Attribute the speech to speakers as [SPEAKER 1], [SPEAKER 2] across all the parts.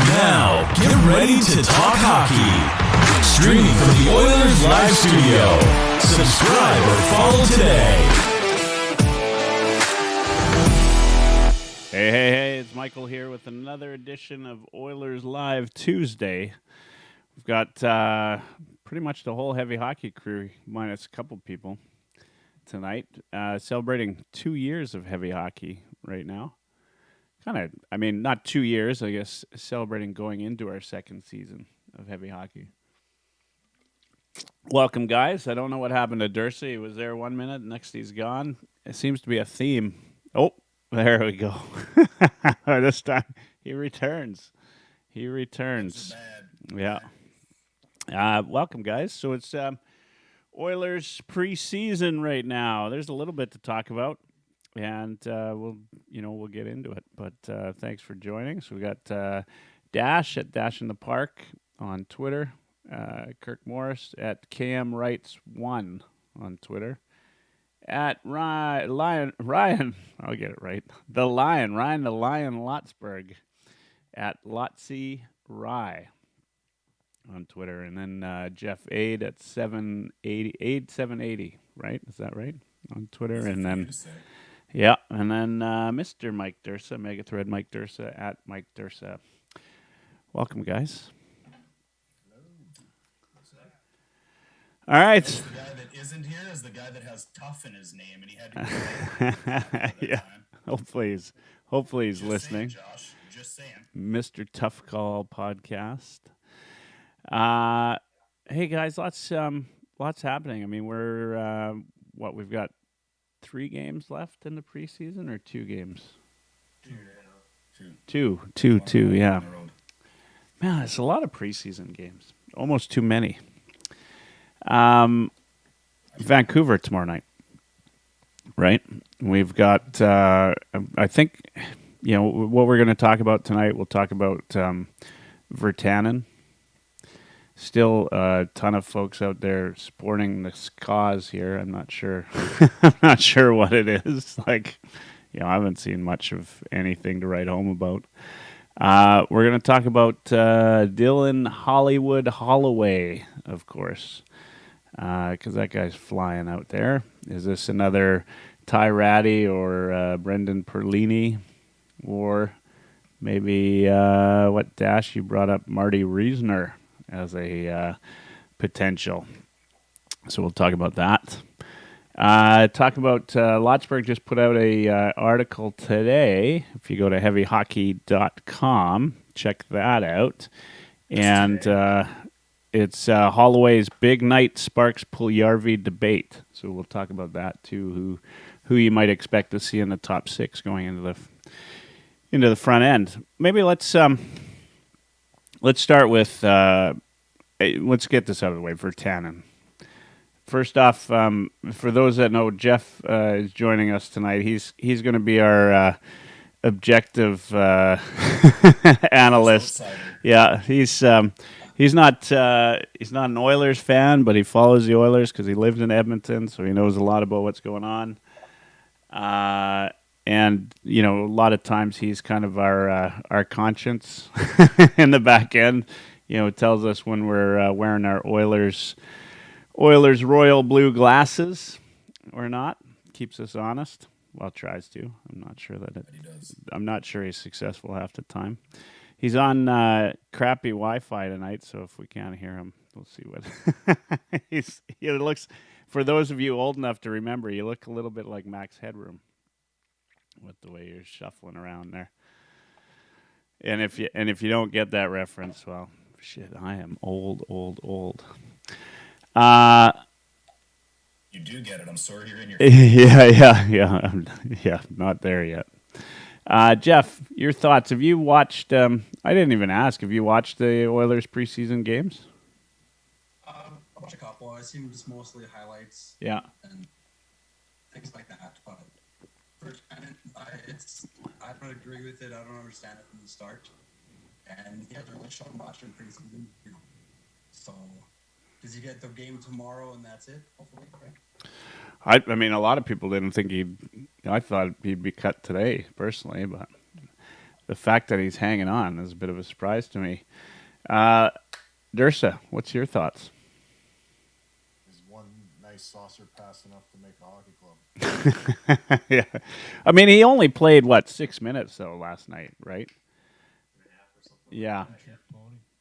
[SPEAKER 1] Now, get ready to talk hockey. Streaming from the Oilers Live Studio. Subscribe or follow today.
[SPEAKER 2] Hey, it's Michael here with another edition of Oilers Live Tuesday. We've got pretty much the whole heavy hockey crew, minus a couple people, tonight, celebrating 2 years of heavy hockey right now. Not 2 years, I guess, celebrating going into our second season of heavy hockey. Welcome, guys. I don't know what happened to Dursey. He was there 1 minute, next he's gone. It seems to be a theme. Oh, there we go. This time he returns. Yeah. Welcome, guys. So it's Oilers preseason right now. There's a little bit to talk about. And we'll get into it. But thanks for joining. So we got Dash at Dash in the Park on Twitter. Kirk Morris at KMWrites1 on Twitter. At Ryan, I'll get it right. Ryan the Lion Lotsberg at Lotsy Rye on Twitter. And then Jeff Aid at 780, right? Is that right? On Twitter. And then... Yeah, and then Mr. Mike Dursa, Megathread Mike Dursa at Mike Dursa. Welcome, guys.
[SPEAKER 3] Hello.
[SPEAKER 2] All right.
[SPEAKER 3] The guy that isn't here is the guy that has tough in his name, and he had to go.
[SPEAKER 2] Yeah. Hopefully he's
[SPEAKER 3] Just
[SPEAKER 2] listening.
[SPEAKER 3] saying, Josh. Just saying.
[SPEAKER 2] Mr. Tough Call podcast. Hey guys, lots happening. I mean, we're we've got 3 games left in the preseason, or 2 games? Two, yeah. Man, it's a lot of preseason games. Almost too many. Vancouver tomorrow night, right? We've got, I think, what we're going to talk about tonight, we'll talk about Virtanen. Still a ton of folks out there supporting this cause here. I'm not sure. I'm not sure what it is. I haven't seen much of anything to write home about. We're going to talk about Dylan Hollywood Holloway, of course, because that guy's flying out there. Is this another Ty Ratty or Brendan Perlini, or maybe what Dash you brought up, Marty Reisner as a potential. So we'll talk about that. Lotsberg just put out a article today. If you go to heavyhockey.com, check that out. And it's Holloway's big night sparks Puljujarvi debate. So we'll talk about that too. Who you might expect to see in the top 6 going into the front end. Maybe let's start with, let's get this out of the way, Virtanen. First off, for those that know, Jeff is joining us tonight. He's going to be our objective analyst. Yeah, he's not an Oilers fan, but he follows the Oilers because he lives in Edmonton, so he knows a lot about what's going on. And, a lot of times he's kind of our conscience in the back end. Tells us when we're wearing our Oilers royal blue glasses or not. Keeps us honest. Well, tries to. I'm not sure that
[SPEAKER 3] He does.
[SPEAKER 2] I'm not sure he's successful half the time. He's on crappy Wi-Fi tonight, so if we can't hear him, we'll see what he looks. For those of you old enough to remember, you look a little bit like Max Headroom with the way you're shuffling around there. And if you don't get that reference, well, shit, I am old.
[SPEAKER 3] You do get it. I'm sorry you're in your...
[SPEAKER 2] Yeah. Not there yet. Jeff, your thoughts. Have you watched... I didn't even ask. Have you watched the Oilers preseason games?
[SPEAKER 4] I watched a couple. I seen just mostly highlights.
[SPEAKER 2] Yeah.
[SPEAKER 4] And things like that. But I don't agree with it. I don't understand it from the start. And he hasn't really shown much in preseason, So, does he get the game tomorrow and that's it? Hopefully, right?
[SPEAKER 2] I mean, a lot of people didn't think I thought he'd be cut today, personally, but the fact that he's hanging on is a bit of a surprise to me. Dursa, what's your thoughts?
[SPEAKER 5] Is one nice saucer pass enough to make a hockey club?
[SPEAKER 2] Yeah, I mean, he only played 6 minutes though last night, right? Yeah,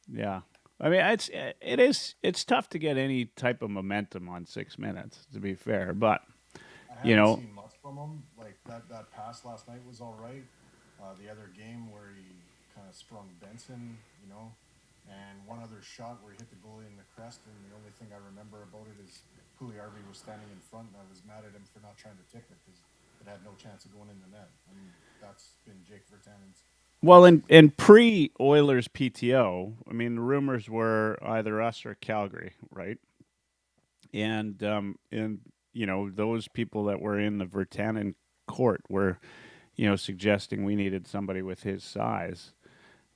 [SPEAKER 2] yeah. I mean, it's tough to get any type of momentum on 6 minutes, to be fair. But
[SPEAKER 5] I haven't seen much from him. Like that pass last night was all right. The other game where he kind of sprung Benson, and one other shot where he hit the goalie in the crest, and the only thing I remember about it is Pugliarvi was standing in front, and I was mad at him for not trying to tick it because it had no chance of going in the net. I mean, that's been Jake Virtanen's.
[SPEAKER 2] Well, in pre-Oilers PTO, I mean, the rumors were either us or Calgary, right? And those people that were in the Virtanen court were, suggesting we needed somebody with his size.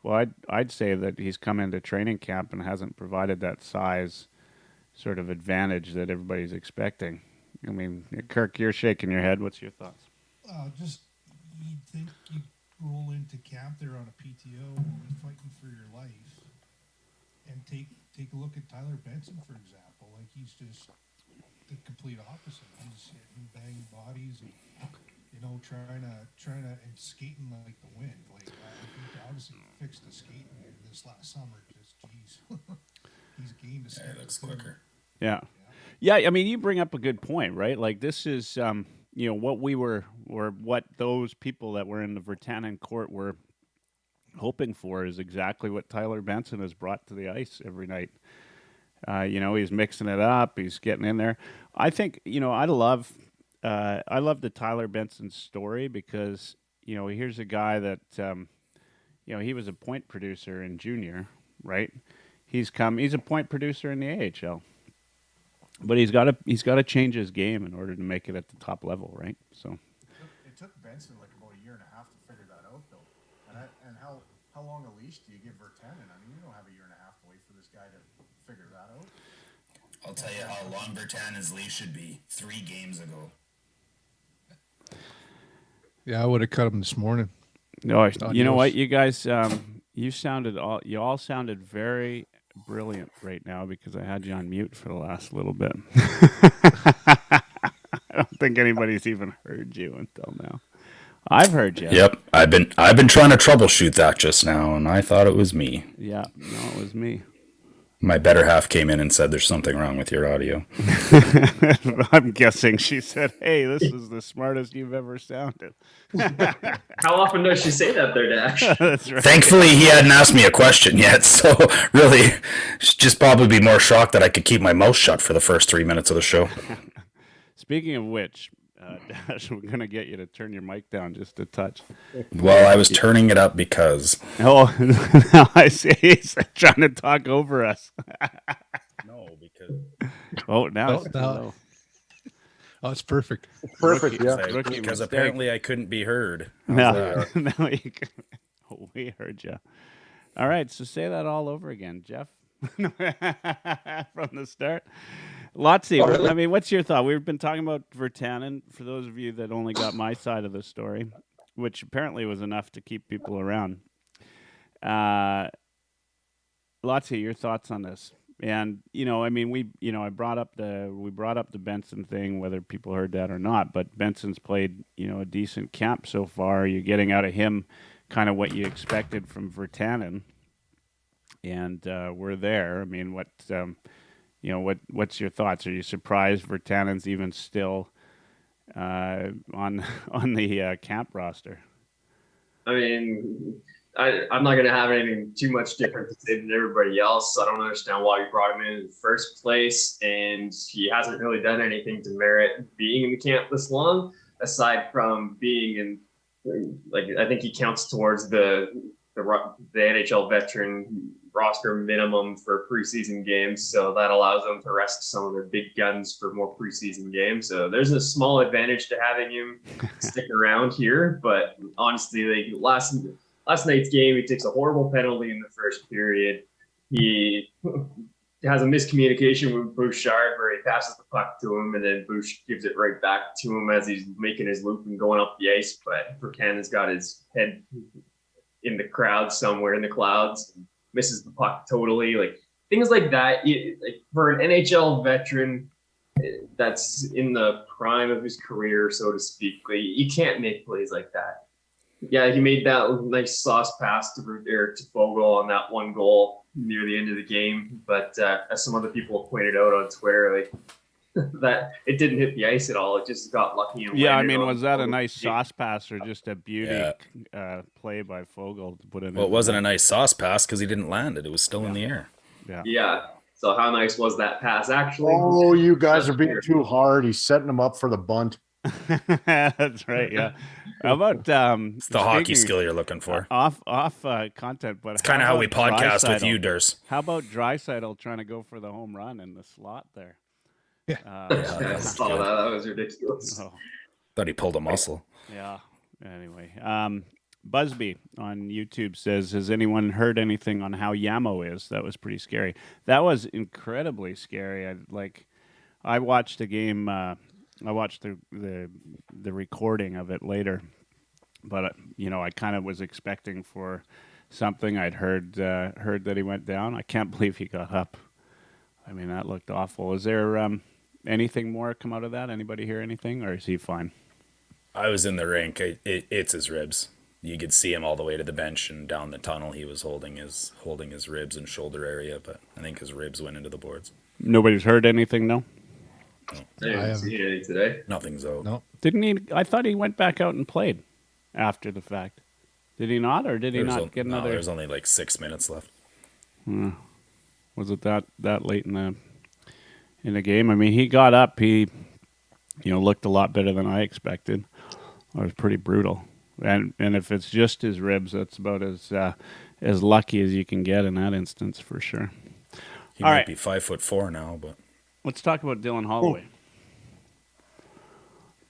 [SPEAKER 2] Well, I'd say that he's come into training camp and hasn't provided that size sort of advantage that everybody's expecting. I mean, Kirk, you're shaking your head. What's your thoughts?
[SPEAKER 6] Just you'd think you roll into camp there on a PTO and fighting for your life, and take a look at Tyler Benson, for example. Like, he's just the complete opposite. He's hitting banging bodies and trying to and skating like the wind. Like, I think obviously fixed the skating this last summer. Just he's gained a step.
[SPEAKER 3] It looks quicker.
[SPEAKER 2] Yeah. I mean, you bring up a good point, right? Like, this is what we were, or what those people that were in the Virtanen court were hoping for is exactly what Tyler Benson has brought to the ice every night. He's mixing it up. He's getting in there. I think, I love the Tyler Benson story because, here's a guy that, he was a point producer in junior, right? He's a point producer in the AHL. But he's got to change his game in order to make it at the top level, right? So
[SPEAKER 5] it took Benson like about a year and a half to figure that out, though. And how long a leash do you give Virtanen? I mean, you don't have a year and a half to wait for this guy to figure that out.
[SPEAKER 3] I'll tell you how long Virtanen's leash should be. 3 games ago.
[SPEAKER 7] Yeah, I would have cut him this morning.
[SPEAKER 2] No, you know what, you guys, you all sounded very brilliant right now because I had you on mute for the last little bit. I don't think anybody's even heard you until now. I've heard you.
[SPEAKER 8] Yep, I've been trying to troubleshoot that just now, and I thought it was me.
[SPEAKER 2] Yeah, no, it was me.
[SPEAKER 8] My better half came in and said there's something wrong with your audio.
[SPEAKER 2] I'm guessing she said, "Hey, this is the smartest you've ever sounded."
[SPEAKER 9] How often does she say that there, Dash?
[SPEAKER 2] That's right.
[SPEAKER 8] Thankfully, he hadn't asked me a question yet, so really, she'd just probably be more shocked that I could keep my mouth shut for the first 3 minutes of the show.
[SPEAKER 2] Speaking of which, Dash, we're going to get you to turn your mic down just a touch.
[SPEAKER 8] Well, I was turning it up because...
[SPEAKER 2] Oh, now I see he's trying to talk over us.
[SPEAKER 8] No, because...
[SPEAKER 2] Oh, now it's
[SPEAKER 7] no.
[SPEAKER 2] low.
[SPEAKER 7] Oh, it's perfect.
[SPEAKER 10] Perfect, yeah.
[SPEAKER 8] Because apparently I couldn't be heard.
[SPEAKER 2] No, we heard you. All right, so say that all over again, Jeff. From the start. Lotsy,
[SPEAKER 10] Oh, really?
[SPEAKER 2] I mean, what's your thought? We've been talking about Virtanen, for those of you that only got my side of the story, which apparently was enough to keep people around. Lotsy, your thoughts on this? And, I mean, we brought up the Benson thing, whether people heard that or not, but Benson's played, a decent camp so far. You're getting out of him kind of what you expected from Virtanen. And we're there. I mean, what's your thoughts? Are you surprised Virtanen's even still on the camp roster?
[SPEAKER 9] I mean, I'm not going to have anything too much different to say than everybody else. I don't understand why you brought him in the first place, and he hasn't really done anything to merit being in the camp this long, aside from being in, I think he counts towards the NHL veteran roster minimum for preseason games, so that allows them to rest some of their big guns for more preseason games. So there's a small advantage to having him stick around here. But honestly, last night's game, he takes a horrible penalty in the first period. He has a miscommunication with Bouchard where he passes the puck to him, and then Bouch gives it right back to him as he's making his loop and going up the ice. But Virtanen's got his head in the crowd somewhere in the clouds, misses the puck totally. Like things like that. Like for an NHL veteran that's in the prime of his career, so to speak, like, you can't make plays like that. Yeah, he made that nice sauce pass to Fogle on that one goal near the end of the game. But as some other people pointed out on Twitter, like that it didn't hit the ice at all. It just got lucky. And
[SPEAKER 2] Yeah, I
[SPEAKER 9] landed
[SPEAKER 2] mean,
[SPEAKER 9] on
[SPEAKER 2] was that a
[SPEAKER 9] the
[SPEAKER 2] nice sauce pass or just a beauty play by Fogle to put in?
[SPEAKER 8] Well, it wasn't a nice sauce pass because he didn't land it. It was still in the air.
[SPEAKER 9] Yeah. So how nice was that pass actually?
[SPEAKER 5] Oh, you guys are being too hard. He's setting him up for the bunt.
[SPEAKER 2] That's right. Yeah. How about
[SPEAKER 8] It's the hockey skill you're looking for.
[SPEAKER 2] Off content, but
[SPEAKER 8] It's kind of how we podcast with you, Durs.
[SPEAKER 2] How about Draisaitl trying to go for the home run in the slot there?
[SPEAKER 7] Yeah.
[SPEAKER 9] I saw that. That was ridiculous.
[SPEAKER 8] Thought he pulled a muscle.
[SPEAKER 2] Yeah. Anyway, Busby on YouTube says, "Has anyone heard anything on how Yamo is?" That was pretty scary. That was incredibly scary. I watched a game. I watched the recording of it later, but I kind of was expecting for something. I'd heard that he went down. I can't believe he got up. I mean, that looked awful. Is there anything more come out of that? Anybody hear anything, or is he fine?
[SPEAKER 8] I was in the rink. It's his ribs. You could see him all the way to the bench and down the tunnel. He was holding his ribs and shoulder area, but I think his ribs went into the boards.
[SPEAKER 2] Nobody's heard anything, no?
[SPEAKER 9] I didn't see anything today.
[SPEAKER 8] Nothing's out.
[SPEAKER 7] No.
[SPEAKER 2] Didn't he? I thought he went back out and played after the fact. Did he not, or did he not get another?
[SPEAKER 8] No, there's only like 6 minutes left.
[SPEAKER 2] Was it that late in the game? I mean, he got up. He, looked a lot better than I expected. It was pretty brutal. And if it's just his ribs, that's about as lucky as you can get in that instance for sure.
[SPEAKER 8] He might be 5'4" now, but
[SPEAKER 2] let's talk about Dylan Holloway.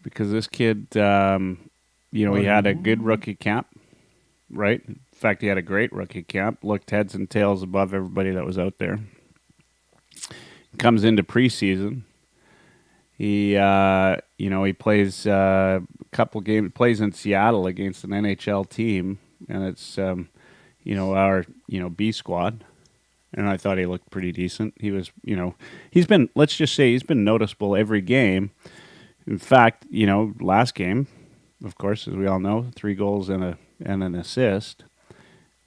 [SPEAKER 2] Because this kid, he had a good rookie camp, right? In fact, he had a great rookie camp. Looked heads and tails above everybody that was out there. Comes into preseason. He, he plays a couple games. Plays in Seattle against an NHL team, and it's, our, B squad. And I thought he looked pretty decent. He was, he's been noticeable every game. In fact, last game, of course, as we all know, 3 goals and an assist.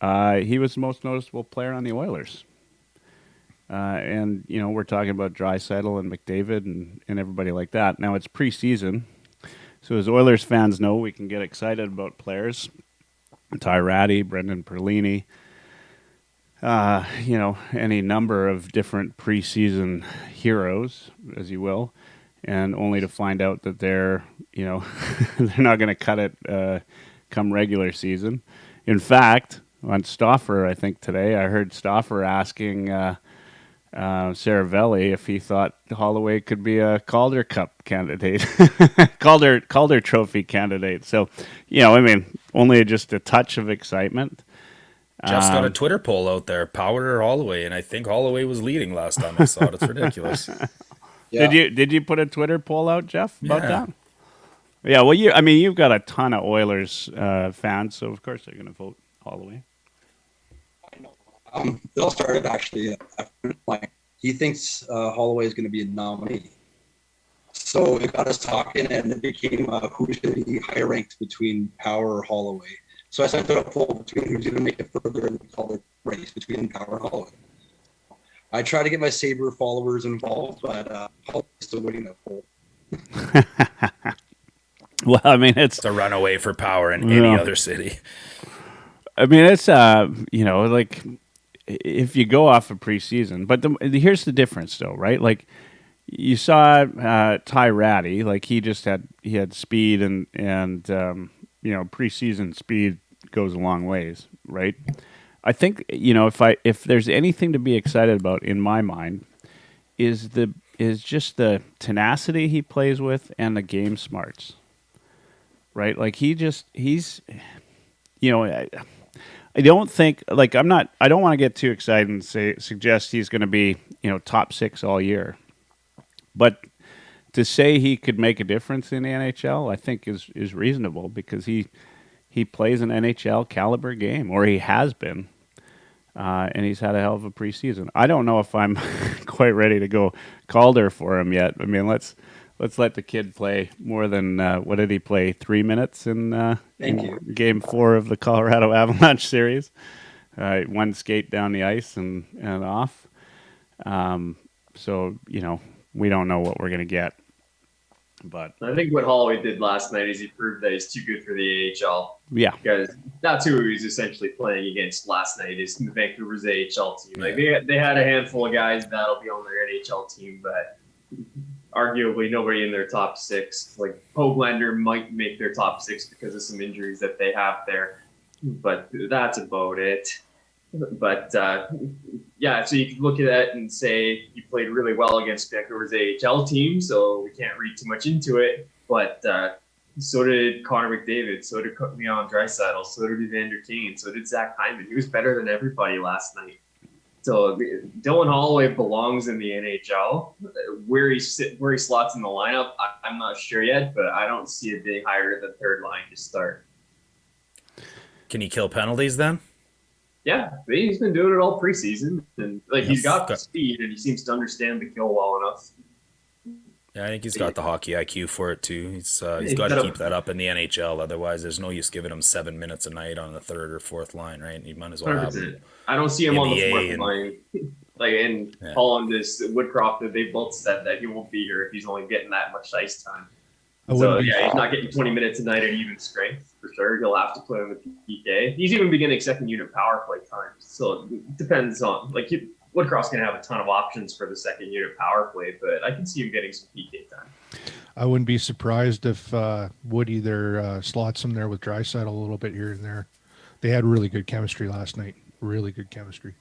[SPEAKER 2] He was the most noticeable player on the Oilers. And we're talking about Draisaitl and McDavid and everybody like that. Now, it's preseason. So as Oilers fans know, we can get excited about players. Ty Ratty, Brendan Perlini, any number of different preseason heroes, as you will, and only to find out that they're not going to cut it come regular season. In fact, on Stauffer, I think today, I heard Stauffer asking Saravelli if he thought Holloway could be a Calder Cup candidate, Calder Trophy candidate. So, only just a touch of excitement.
[SPEAKER 8] Jeff's got a Twitter poll out there, Power or Holloway, and I think Holloway was leading last time I saw it. It's ridiculous.
[SPEAKER 2] Yeah. Did you put a Twitter poll out, Jeff, about that? Yeah, well, you've got a ton of Oilers fans, so of course they're going to vote Holloway.
[SPEAKER 4] Bill started actually. He thinks Holloway is going to be a nominee. So it got us talking, and it became who's going to be higher ranked between Power or Holloway. So I sent out a poll between who's going to make it further in the color race between Power and Holloway. I try to get my Sabre followers involved, but Holloway's still winning that poll.
[SPEAKER 2] Well, I mean, it's
[SPEAKER 8] a runaway for Power in any other city.
[SPEAKER 2] I mean, it's like if you go off of preseason, but here's the difference, though, right? Like you saw Ty Ratty, like he had speed and preseason speed goes a long ways, right? I think if there's anything to be excited about in my mind is just the tenacity he plays with and the game smarts, right? Like he's I don't think I don't want to get too excited and suggest he's going to be top 6 all year, but to say he could make a difference in the NHL, I think is reasonable because he he plays an NHL caliber game, or he has been. And he's had a hell of a preseason. I don't know if I'm quite ready to go Calder for him yet. I mean, let's let the kid play more than what did he play? 3 minutes in Game 4 of the Colorado Avalanche series. One skate down the ice and off. So we don't know what we're gonna get. But
[SPEAKER 9] I think what Holloway did last night is he proved that he's too good for the AHL.
[SPEAKER 2] Yeah,
[SPEAKER 9] because that's who he was essentially playing against last night. Is Vancouver's AHL team. Like they had a handful of guys that'll be on their NHL team, but arguably nobody in their top 6. Like Hoglander might make their top 6 because of some injuries that they have there, but that's about it. But yeah, so you can look at that and say he played really well against Vancouver's AHL team, so we can't read too much into it. But so did Connor McDavid, so did Leon Draisaitl, so did Evander Kane, so did Zach Hyman. He was better than everybody last night. So Dylan Holloway belongs in the NHL. Where he slots in the lineup, I'm not sure yet, but I don't see it being higher than third line to start.
[SPEAKER 8] Can he kill penalties then?
[SPEAKER 9] Yeah, he's been doing it all preseason, and he's got the speed, and he seems to understand the kill well enough.
[SPEAKER 8] Yeah, I think he's got the hockey IQ for it too. He's got to keep that up in the NHL. Otherwise, there's no use giving him 7 minutes a night on the third or fourth line, right? You might as well have him.
[SPEAKER 9] I don't see him on the fourth line. Holland is Woodcroft. They both said that he won't be here if he's only getting that much ice time. He's not getting 20 minutes a night at even strength for sure. He'll have to play on the PK. He's even beginning second unit power play time. So it depends on Woodcroft's going to have a ton of options for the second unit power play, but I can see him getting some PK time.
[SPEAKER 7] I wouldn't be surprised if Wood either slots him there with Draisaitl a little bit here and there. They had really good chemistry last night. Really good chemistry.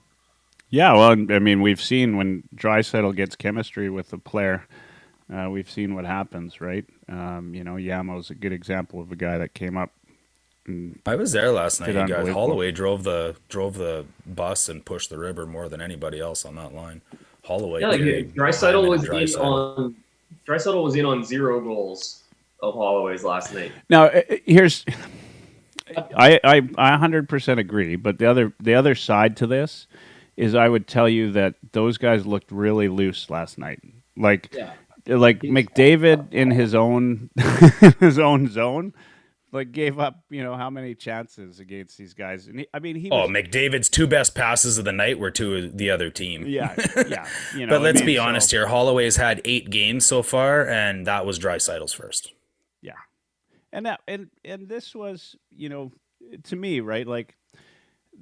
[SPEAKER 2] Yeah, well, I mean, we've seen when Draisaitl gets chemistry with a player, we've seen what happens, right? Yamo's a good example of a guy that came up.
[SPEAKER 8] I was there last night. You guys, Holloway drove the bus and pushed the river more than anybody else on that line. Holloway. Yeah,
[SPEAKER 9] Draisaitl was in on 0 goals of Holloway's last night.
[SPEAKER 2] Now here's, I 100% agree, but the other side to this is I would tell you that those guys looked really loose last night. Like McDavid in his own zone, gave up, how many chances against these guys? And
[SPEAKER 8] McDavid's 2 best passes of the night were to the other team.
[SPEAKER 2] Yeah.
[SPEAKER 8] But let's be honest here. Holloway's had 8 games so far, and that was Draisaitl's first.
[SPEAKER 2] Yeah, and this was, to me, right,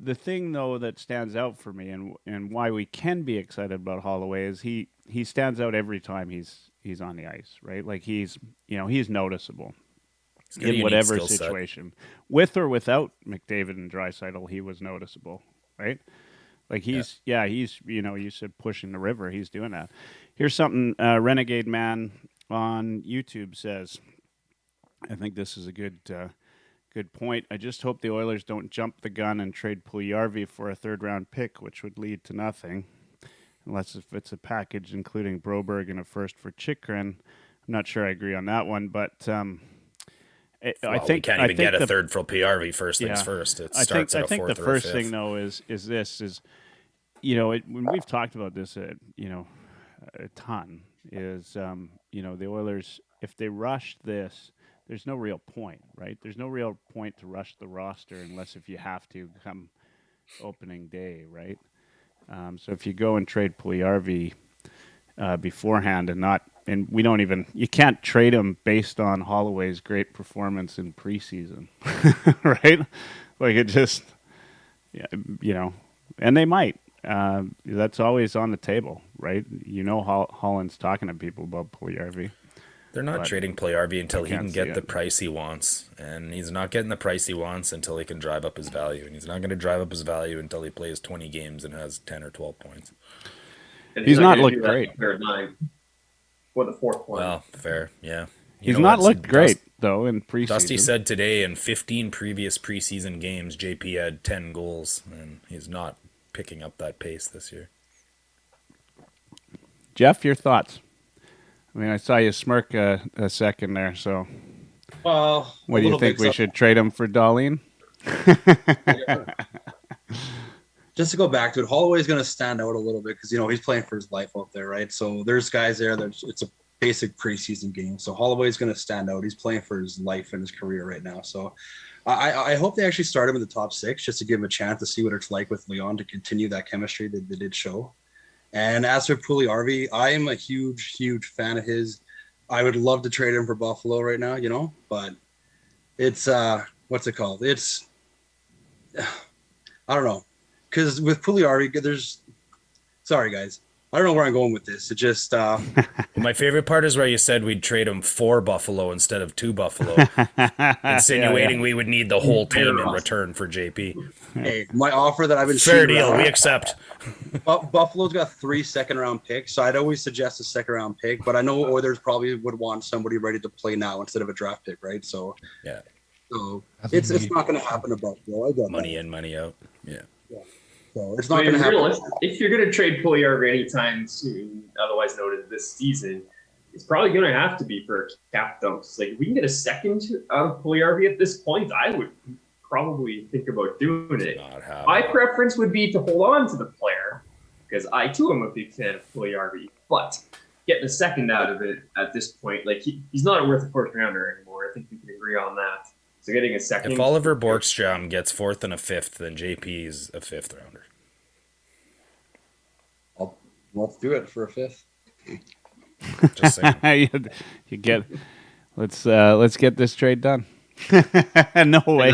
[SPEAKER 2] the thing though that stands out for me and why we can be excited about Holloway is he stands out every time he's on the ice, right? He's noticeable in whatever situation, with or without McDavid and Draisaitl, he was noticeable, right? You said pushing the river, he's doing that. Here's something Renegade Man on YouTube says. I think this is a good point. I just hope the Oilers don't jump the gun and trade Puljujarvi for a 3rd-round pick, which would lead to nothing, unless if it's a package including Broberg and a first for Chychrun. I'm not sure I agree on that one, but I think we
[SPEAKER 8] can't even get a third for Puljujarvi. First things first. It starts at a fourth or a fifth. I think the first thing though is when we've talked about this a ton is the Oilers, if they rush this, there's no real point, right? There's no real point to rush the roster unless if you have to come opening day, right? So if you go and trade Puljujarvi beforehand and we don't even, you can't trade him based on Holloway's great performance in preseason, right? It just, and they might. That's always on the table, right? Holland's talking to people about Puljujarvi. They're not trading Puljujarvi until he can get the price he wants, and he's not getting the price he wants until he can drive up his value, and he's not going to drive up his value until he plays 20 games and has 10 or 12 points.
[SPEAKER 9] And
[SPEAKER 2] he's not looked great.
[SPEAKER 9] Third line or the 4th point.
[SPEAKER 8] Well, fair, yeah.
[SPEAKER 2] He's not looked great though in preseason.
[SPEAKER 8] Dusty said today in 15 previous preseason games, JP had 10 goals, and he's not picking up that pace this year.
[SPEAKER 2] Jeff, your thoughts? I mean, I saw you smirk a second there, so.
[SPEAKER 4] Well,
[SPEAKER 2] What do you think? We should trade him for Darlene?
[SPEAKER 4] Just to go back to it, Holloway is going to stand out a little bit because he's playing for his life out there, right? So there's guys there that it's a basic preseason game. So Holloway is going to stand out. He's playing for his life and his career right now. So I hope they actually start him in the top 6 just to give him a chance to see what it's like with Leon to continue that chemistry that they did show. And as for Puljujärvi, I am a huge, huge fan of his. I would love to trade him for Buffalo right now, but it's what's it called? It's I don't know. Because with Puljujärvi, sorry guys, I don't know where I'm going with this. It just
[SPEAKER 10] my favorite part is where you said we'd trade him for Buffalo instead of to Buffalo, insinuating we would need the whole team in return for JP.
[SPEAKER 4] Hey, my offer that I've been
[SPEAKER 10] fair deal, we accept.
[SPEAKER 4] Buffalo's got 3 second-round picks, so I'd always suggest a second-round pick. But I know Oilers probably would want somebody ready to play now instead of a draft pick, right? So
[SPEAKER 10] yeah,
[SPEAKER 4] so it's not going to happen to Buffalo. I got
[SPEAKER 10] money in, money out. Yeah.
[SPEAKER 4] So it's not going to happen.
[SPEAKER 9] If you're going to trade Puljujärvi anytime soon, otherwise noted this season, it's probably going to have to be for cap dumps. Like if we can get a second out of Puljujärvi at this point, I would probably think about doing it. My preference would be to hold on to the player because I too am a big fan of Puljujärvi, but getting a second out of it at this point, like he's not worth a 4th rounder anymore. I think we can agree on that. So getting a second.
[SPEAKER 10] If Oliver Borkstrom gets 4th and a 5th, then JP is a 5th rounder.
[SPEAKER 4] Let's do it for a 5th.
[SPEAKER 10] Just saying.
[SPEAKER 2] you get. Let's get this trade done. No way.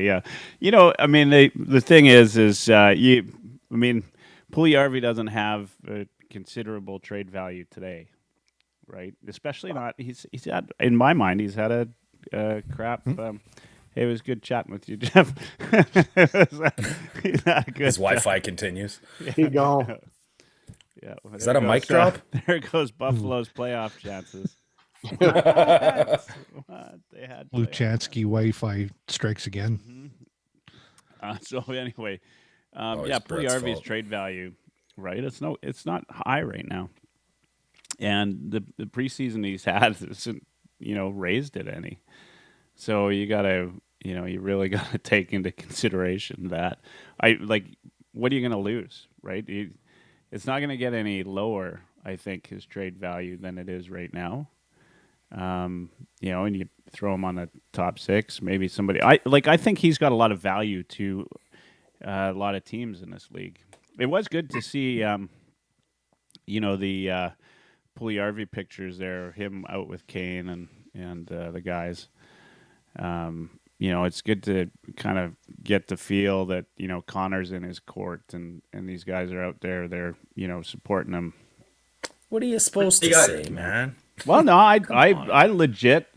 [SPEAKER 2] Yeah. I mean, the thing is Puljujärvi doesn't have a considerable trade value today, right? Especially not. He's had, in my mind, he's had a crap. It was good chatting with you, Jeff.
[SPEAKER 10] His Wi-Fi continues.
[SPEAKER 7] Keep going.
[SPEAKER 2] Yeah,
[SPEAKER 10] is that a mic drop?
[SPEAKER 2] There goes Buffalo's playoff chances. They had
[SPEAKER 7] Luchansky Wi-Fi strikes again.
[SPEAKER 2] So anyway, Puljujärvi's trade value, right? It's not high right now, and the preseason he's had isn't raised it any. So you gotta you really gotta take into consideration that what are you gonna lose, right? It's not going to get any lower, I think, his trade value than it is right now. And you throw him on the top 6, maybe somebody. I think he's got a lot of value to a lot of teams in this league. It was good to see, the Puljujärvi pictures there, him out with Kane and the guys. It's good to kind of get the feel that, Connor's in his court and these guys are out there, they're, supporting him.
[SPEAKER 10] What are you supposed to say, man?
[SPEAKER 2] Well, no, I legit.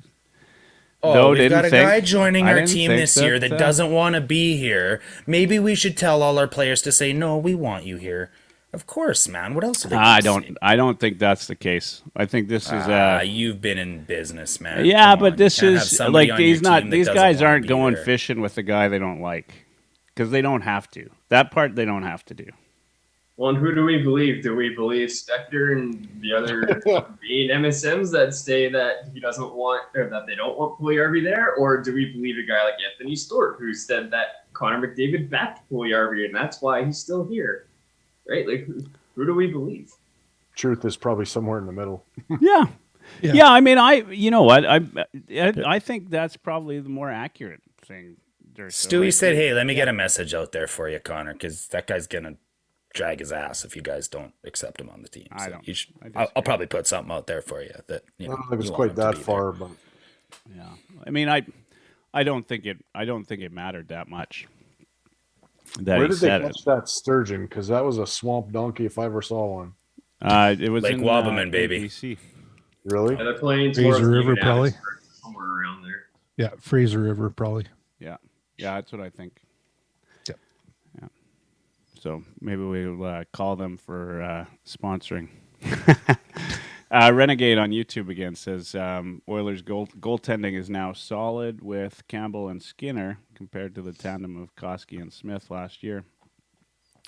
[SPEAKER 10] We've got a guy joining our team this year that doesn't want to be here. Maybe we should tell all our players to say, no, we want you here. Of course, man. What else?
[SPEAKER 2] I don't think that's the case. I think this is.
[SPEAKER 10] You've been in business, man.
[SPEAKER 2] Yeah, but this is like these guys aren't going fishing with a guy they don't like because they don't have to. That part they don't have to do.
[SPEAKER 9] Well, and who do we believe? Do we believe Spector and the other main MSMs that say that he doesn't want or that they don't want Puljujärvi there, or do we believe a guy like Anthony Stewart who said that Connor McDavid backed Puljujärvi and that's why he's still here? Right? Like, who do we believe?
[SPEAKER 11] Truth is probably somewhere in the middle.
[SPEAKER 2] Yeah. I mean, I think that's probably the more accurate thing.
[SPEAKER 10] Stewie said, "Hey, let me get a message out there for you, Connor, because that guy's gonna drag his ass if you guys don't accept him on the team." So I'll probably put something out there for you that
[SPEAKER 11] I don't think it's quite that far, but
[SPEAKER 2] yeah. I mean, I don't think it mattered that much.
[SPEAKER 11] Where did they catch that sturgeon? Because that was a swamp donkey if I ever saw one.
[SPEAKER 2] It was
[SPEAKER 10] Lake Wabamun, baby.
[SPEAKER 2] BC.
[SPEAKER 11] Really?
[SPEAKER 9] Yeah, they're playing
[SPEAKER 7] Fraser River, probably.
[SPEAKER 9] Somewhere around there.
[SPEAKER 7] Yeah, Fraser River, probably.
[SPEAKER 2] Yeah, that's what I think.
[SPEAKER 7] Yeah.
[SPEAKER 2] So maybe we'll call them for sponsoring. Renegade on YouTube again says Oilers goaltending is now solid with Campbell and Skinner compared to the tandem of Koski and Smith last year.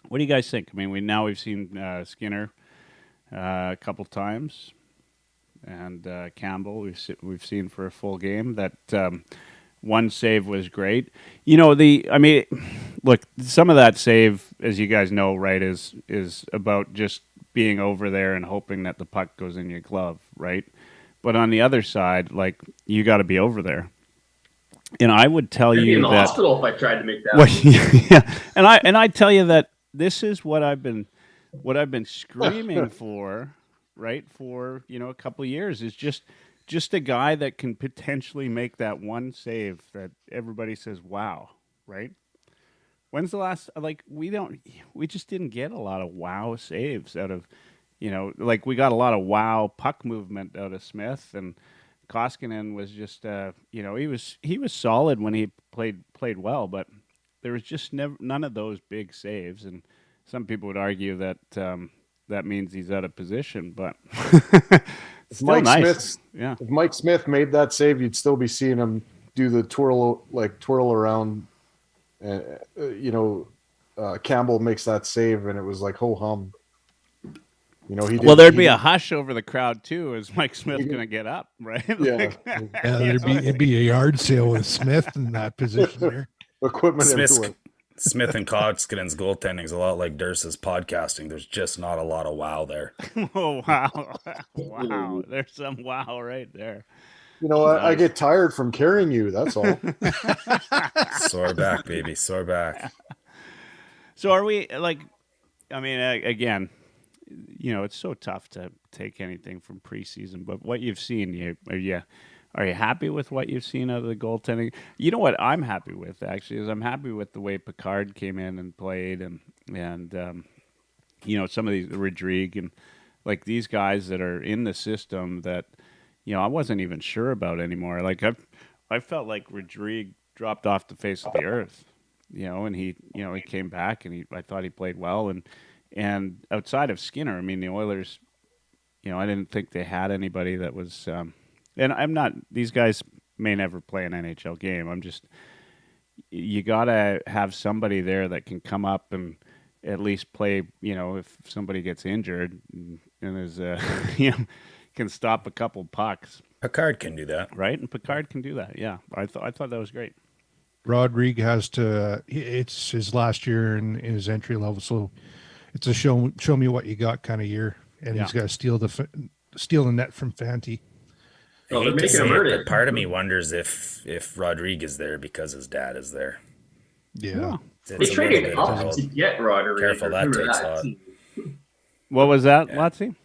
[SPEAKER 2] What do you guys think? I mean, we've seen Skinner a couple times. and Campbell we've seen for a full game. That one save was great. Look, some of that save, as you guys know, right, is about just being over there and hoping that the puck goes in your glove, right? But on the other side, like, you got to be over there. And I would tell
[SPEAKER 9] I'd
[SPEAKER 2] you
[SPEAKER 9] be in the
[SPEAKER 2] that
[SPEAKER 9] hospital if I tried to make that.
[SPEAKER 2] well, yeah, and I tell you that this is what I've been screaming for, right? For a couple of years is just a guy that can potentially make that one save that everybody says, "Wow!" Right? When's the last we just didn't get a lot of wow saves out of, like we got a lot of wow puck movement out of Smith, and Koskinen was just he was solid when he played well, but there was just none of those big saves, and some people would argue that that means he's out of position, but it's still nice.
[SPEAKER 11] If Mike Smith made that save, you'd still be seeing him do the twirl around. Campbell makes that save, and it was like ho hum.
[SPEAKER 2] There'd be a hush over the crowd too. Is Mike Smith going to get up? Right?
[SPEAKER 11] Yeah,
[SPEAKER 7] it'd be a yard sale with Smith in that position there.
[SPEAKER 11] Equipment
[SPEAKER 10] Smith and Koskinen's goaltending is a lot like Dursa's podcasting. There's just not a lot of wow there.
[SPEAKER 2] Oh wow! There's some wow right there.
[SPEAKER 11] Nice. I get tired from carrying you. That's all.
[SPEAKER 10] Sore back, baby. Sore back.
[SPEAKER 2] So are we again, it's so tough to take anything from preseason, but what you've seen, are you happy with what you've seen out of the goaltending? You know what I'm happy with, actually, is I'm happy with the way Picard came in and played, and some of these, Rodrigue, and like these guys that are in the system that, I wasn't even sure about anymore. Like I felt like Rodrigue dropped off the face of the earth, and he came back, and I thought he played well, and outside of Skinner, I mean, the Oilers, I didn't think they had anybody that was, and I'm not, these guys may never play an NHL game. I'm just, you got to have somebody there that can come up and at least play, if somebody gets injured and is, can stop a couple pucks.
[SPEAKER 10] Picard can do that.
[SPEAKER 2] Right? And Picard can do that, yeah. I thought that was great.
[SPEAKER 7] Rodrigue has to, it's his last year in his entry level, so it's a show me what you got kind of year, and he's got to steal the net from Fanti.
[SPEAKER 10] I hate to say it, but part of me wonders if Rodrigue is there because his dad is there.
[SPEAKER 7] Yeah.
[SPEAKER 9] They traded up to get Rodrigue.
[SPEAKER 10] Careful, that takes thought.
[SPEAKER 2] What was that, Lotzie?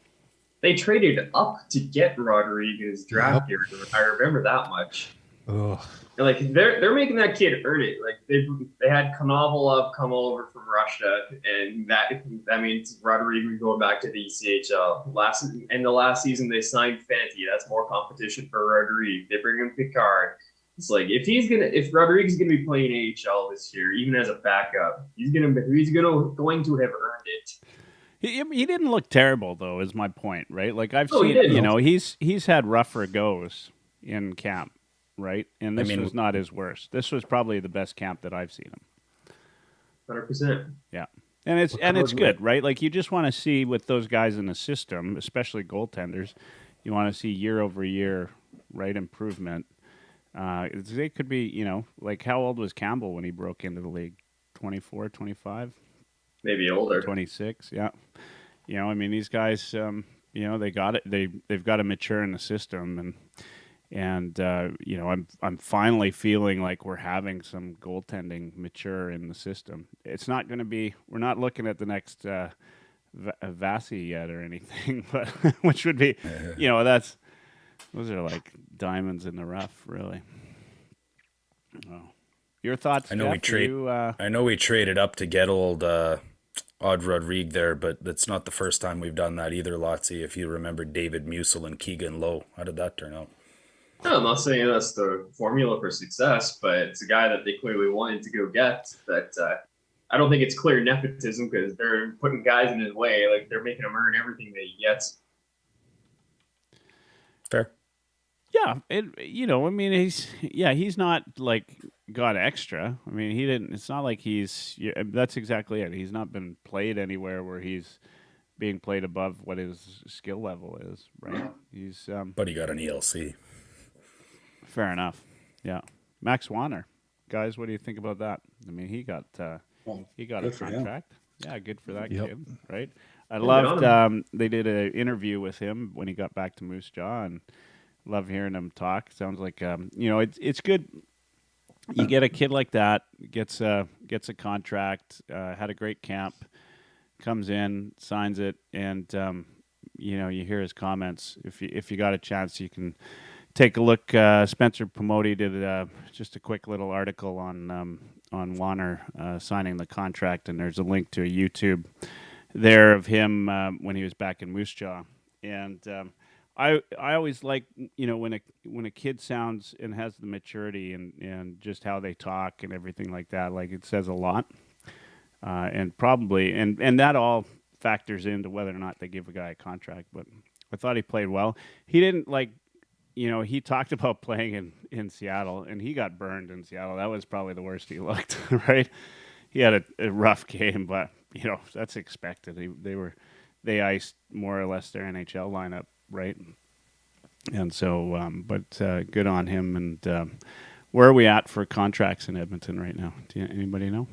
[SPEAKER 9] They traded up to get Rodriguez's draft year. I remember that much.
[SPEAKER 7] Oh.
[SPEAKER 9] And they're making that kid earn it. Like they had Konovalov come over from Russia, and that means Rodriguez going back to the ECHL. The last season they signed Fanti. That's more competition for Rodriguez. They bring in Picard. It's like if Rodriguez is gonna be playing AHL this year, even as a backup, he's going to have earned it.
[SPEAKER 2] He didn't look terrible, though, is my point, right? Like I've seen, he's had rougher goes in camp, right? And this was not his worst. This was probably the best camp that I've seen him.
[SPEAKER 9] 100%.
[SPEAKER 2] Yeah, and it's good, right? Like you just want to see with those guys in the system, especially goaltenders, you want to see year over year, right, improvement. They could be, like how old was Campbell when he broke into the league? 24, 25?
[SPEAKER 9] Maybe older.
[SPEAKER 2] 26, yeah. These guys, they got it. They've got to mature in the system, and I'm finally feeling like we're having some goaltending mature in the system. It's not going to be. We're not looking at the next Vasi yet or anything, but which would be, those are like diamonds in the rough, really. Oh. Your thoughts?
[SPEAKER 10] I know
[SPEAKER 2] Jeff?
[SPEAKER 10] I know we traded up to get old Odd Rodrigue there, but that's not the first time we've done that either, Lotzie. If you remember David Musil and Keegan Lowe, how did that turn out?
[SPEAKER 9] No, I'm not saying that's the formula for success, but it's a guy that they clearly wanted to go get. That I don't think it's clear nepotism because they're putting guys in his way, like they're making him earn everything that he gets.
[SPEAKER 10] Fair.
[SPEAKER 2] Yeah, he's not like got extra. I mean, he didn't. It's not like that's exactly it. He's not been played anywhere where he's being played above what his skill level is, right? He's
[SPEAKER 10] but he got an ELC.
[SPEAKER 2] Fair enough. Yeah. Max Warner. Guys, what do you think about that? I mean, he got a contract. Yeah, good for that kid, right? I loved they did an interview with him when he got back to Moose Jaw, and love hearing him talk. Sounds like it's good. You get a kid like that, gets a contract, had a great camp, comes in, signs it, and you hear his comments. If you got a chance, you can take a look. Spencer Pomodi did just a quick little article on Warner signing the contract, and there's a link to a YouTube there of him when he was back in Moose Jaw. And I always like when a kid sounds and has the maturity and just how they talk and everything like that. Like, it says a lot, and probably and that all factors into whether or not they give a guy a contract. But I thought he played well. He didn't he talked about playing in Seattle, and he got burned in Seattle. That was probably the worst he looked, right? He had a rough game, but that's expected. They iced more or less their NHL lineup, right? And so, but good on him. And where are we at for contracts in Edmonton right now? Anybody know?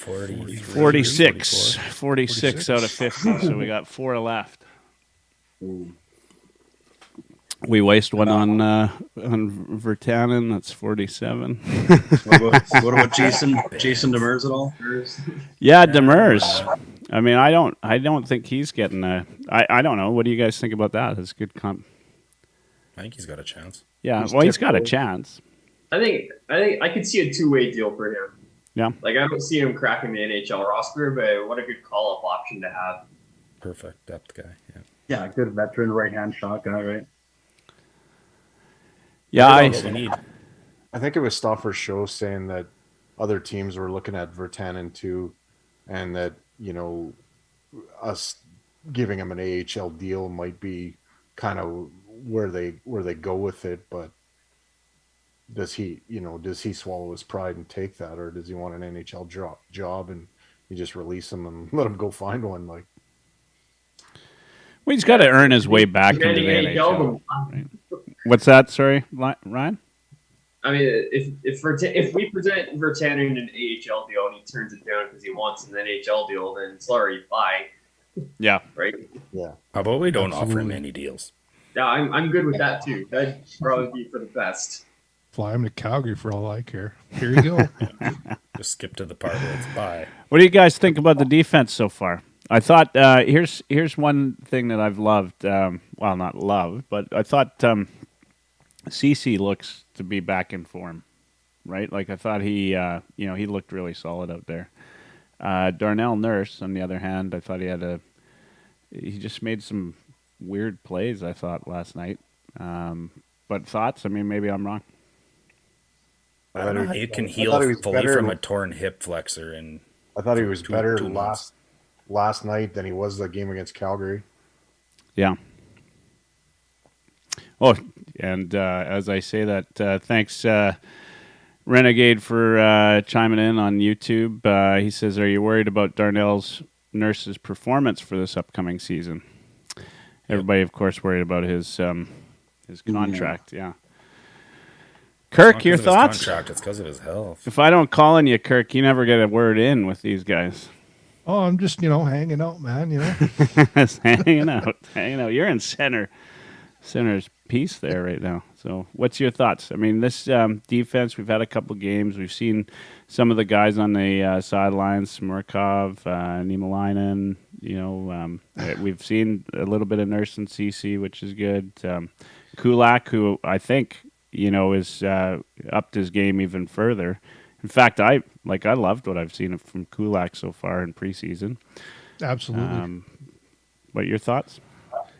[SPEAKER 2] 46 out of 50. So we got 4 left.
[SPEAKER 4] Ooh.
[SPEAKER 2] We waste one on Virtanen. That's 47.
[SPEAKER 4] What about Jason Demers at all?
[SPEAKER 2] Yeah, Demers. I mean, I don't think he's getting I don't know. What do you guys think about that? That's a good comp.
[SPEAKER 10] I think he's got a chance.
[SPEAKER 2] Yeah, he's got a chance.
[SPEAKER 9] I think I could see a two-way deal for him.
[SPEAKER 2] Yeah.
[SPEAKER 9] Like, I don't see him cracking the NHL roster, but what a good call-up option to have.
[SPEAKER 10] Perfect depth guy. Yeah.
[SPEAKER 12] Yeah, good veteran right-hand shot guy, right?
[SPEAKER 2] Yeah,
[SPEAKER 11] I think it was Stauffer's show saying that other teams were looking at Virtanen too, and that us giving him an AHL deal might be kind of where they go with it. But does he swallow his pride and take that, or does he want an NHL job and you just release him and let him go find one? Like,
[SPEAKER 2] well, he's got to earn his way back into the NHL. Right? What's that? Sorry, Ryan?
[SPEAKER 9] I mean, if we present Virtanen an AHL deal and he turns it down because he wants an NHL deal, then sorry, bye.
[SPEAKER 2] Yeah.
[SPEAKER 9] Right?
[SPEAKER 11] Yeah.
[SPEAKER 10] How about we don't offer him any deals?
[SPEAKER 9] Yeah, I'm good with that too. That'd probably be for the best.
[SPEAKER 7] Fly him to Calgary for all I care. Here you go.
[SPEAKER 10] Just skip to the part where it's bye.
[SPEAKER 2] What do you guys think about the defense so far? I thought here's one thing that I've loved. Well, not loved, but I thought CC looks to be back in form, right? Like, I thought he looked really solid out there. Darnell Nurse, on the other hand, I thought he just made some weird plays, I thought, last night. But thoughts? I mean, maybe I'm wrong.
[SPEAKER 10] I don't know how you can heal fully from a torn hip flexor. And
[SPEAKER 11] I thought he was better last night than he was the game against Calgary.
[SPEAKER 2] Yeah. Oh, and as I say that, thanks, Renegade, for chiming in on YouTube. He says, "Are you worried about Darnell's Nurse's performance for this upcoming season?" Everybody, of course, worried about his contract. Yeah. Kirk, your thoughts?
[SPEAKER 10] Contract. It's because of his health.
[SPEAKER 2] If I don't call on you, Kirk, you never get a word in with these guys.
[SPEAKER 7] Oh, I'm just hanging out, man.
[SPEAKER 2] hanging out. You're in center's piece there right now. So, what's your thoughts? I mean, this defense. We've had a couple games. We've seen some of the guys on the sidelines: Murkov, Niemelainen. We've seen a little bit of Nurse and CC, which is good. Kulak, who I think is upped his game even further. In fact, I loved what I've seen from Kulak so far in preseason.
[SPEAKER 7] Absolutely.
[SPEAKER 2] What your thoughts?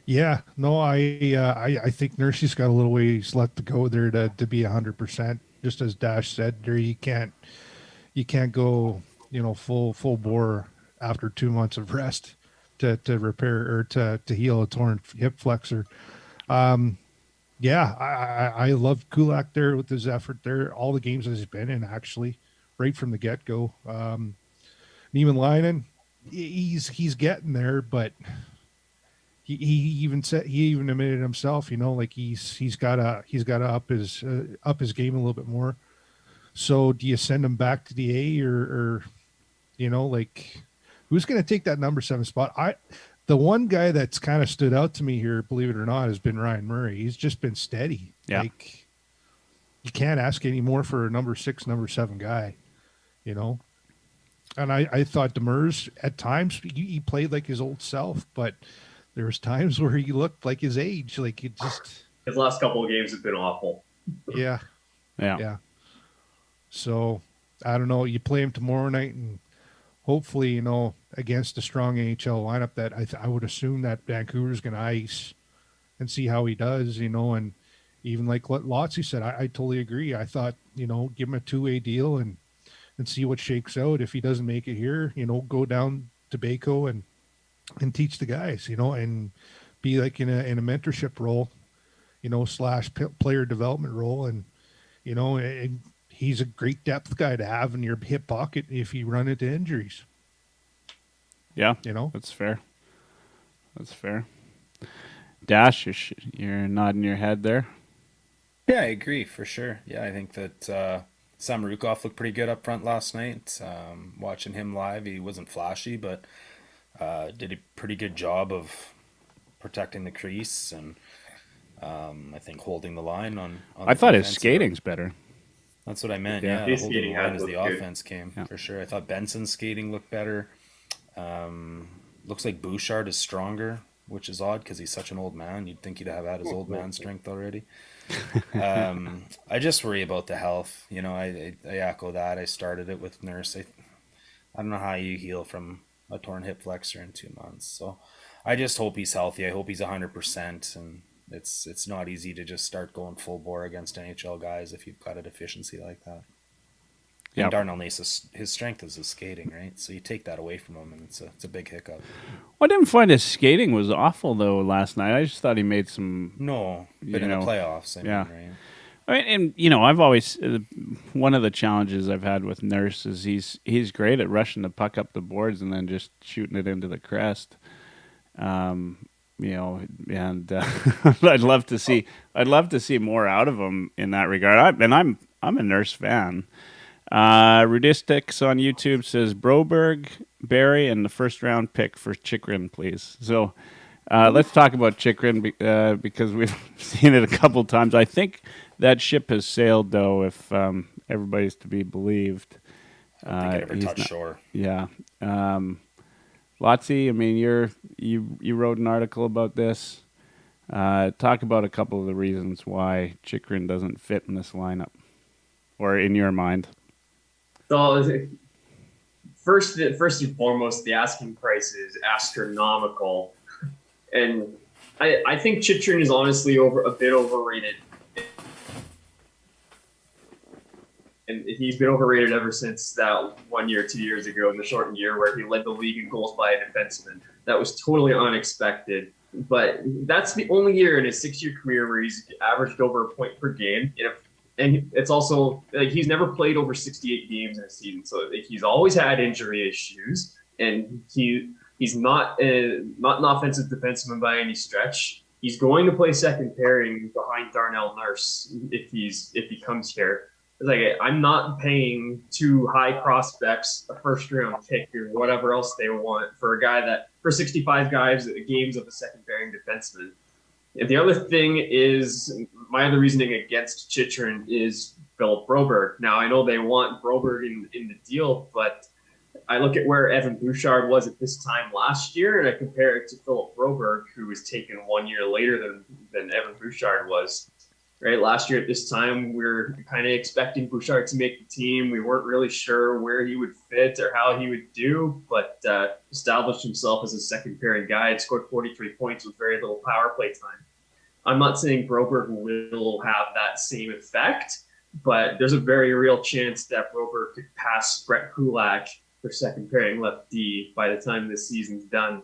[SPEAKER 7] Yeah, no, I think Nursey's got a little ways left to go there to be 100%. Just as Dash said, there you can't go full bore after 2 months of rest to repair or to heal a torn hip flexor. Yeah, I love Kulak there with his effort there. All the games that he's been in, actually, right from the get-go. Niemelainen, he's getting there, but he even admitted himself, like he's gotta up his game a little bit more. So do you send him back to the A or like who's going to take that number 7 spot? The one guy that's kind of stood out to me here, believe it or not, has been Ryan Murray. He's just been steady.
[SPEAKER 2] Yeah.
[SPEAKER 7] Like you can't ask any more for a number 6, number 7 guy, And I thought Demers at times he played like his old self, but there was times where he looked like his age. Like it just
[SPEAKER 9] his last couple of games have been awful.
[SPEAKER 7] Yeah. So I don't know. You play him tomorrow night, and hopefully, against a strong NHL lineup that I would assume that Vancouver's going to ice and see how he does. And even like what Lotzie said, I totally agree. I thought give him a 2-way deal and see what shakes out. If he doesn't make it here, go down to Baco and teach the guys, and be like in a mentorship role, / player development role, and and he's a great depth guy to have in your hip pocket if you run into injuries.
[SPEAKER 2] Yeah, that's fair. That's fair. Dash, you're nodding your head there.
[SPEAKER 10] Yeah, I agree for sure. Yeah, I think that Sam Rukov looked pretty good up front last night. Watching him live, he wasn't flashy, but did a pretty good job of protecting the crease and I think holding the line on
[SPEAKER 2] I thought his skating's better.
[SPEAKER 10] That's what I meant.
[SPEAKER 9] Yeah,
[SPEAKER 10] Holding
[SPEAKER 9] skating
[SPEAKER 10] the line
[SPEAKER 9] has
[SPEAKER 10] as the
[SPEAKER 9] looked good.
[SPEAKER 10] offense came for sure. I thought Benson's skating looked better. Looks like Bouchard is stronger, which is odd because he's such an old man. You'd think he'd have had his old man strength already. I just worry about the health. I echo that. I started it with Nurse. I don't know how you heal from a torn hip flexor in 2 months. So I just hope he's healthy. I hope he's 100%. And it's not easy to just start going full bore against NHL guys if you've got a deficiency like that. Yeah. And Darnell Nece, his strength is his skating, right? So you take that away from him, and it's a big hiccup.
[SPEAKER 2] Well, I didn't find his skating was awful though last night. I just thought he made some.
[SPEAKER 10] No, but in the playoffs, I mean, right?
[SPEAKER 2] I mean, and I've always one of the challenges I've had with Nurse is he's great at rushing the puck up the boards and then just shooting it into the crest. And I'd love to see more out of him in that regard. I'm a Nurse fan. Rudistics on YouTube says Broberg, Barry, and the first round pick for Chychrun, please. So let's talk about Chychrun because we've seen it a couple times. I think that ship has sailed, though, if everybody's to be believed.
[SPEAKER 10] I think it ever touched shore.
[SPEAKER 2] Yeah. Lotzie, I mean, you wrote an article about this. Talk about a couple of the reasons why Chychrun doesn't fit in this lineup, or in your mind.
[SPEAKER 9] So first and foremost, the asking price is astronomical, and I think Chychrun is honestly a bit overrated. And he's been overrated ever since that 1 year, 2 years ago in the shortened year where he led the league in goals by a defenseman. That was totally unexpected. But that's the only year in his 6-year career where he's averaged over a point per game. And it's also like he's never played over 68 games in a season. So he's always had injury issues. And he's not an offensive defenseman by any stretch. He's going to play second pairing behind Darnell Nurse if he comes here. It's like, I'm not paying 2 high prospects, a first-round pick, or whatever else they want for a guy for 65 games of a second-pairing defenseman. And the other thing is, my other reasoning against Chychrun is Philip Broberg. Now, I know they want Broberg in the deal, but I look at where Evan Bouchard was at this time last year, and I compare it to Philip Broberg, who was taken 1 year later than Evan Bouchard was. Right, last year at this time, we were kind of expecting Bouchard to make the team. We weren't really sure where he would fit or how he would do, but established himself as a second pairing guy. Had scored 43 points with very little power play time. I'm not saying Broberg will have that same effect, but there's a very real chance that Broberg could pass Brett Kulak for second pairing left D by the time this season's done.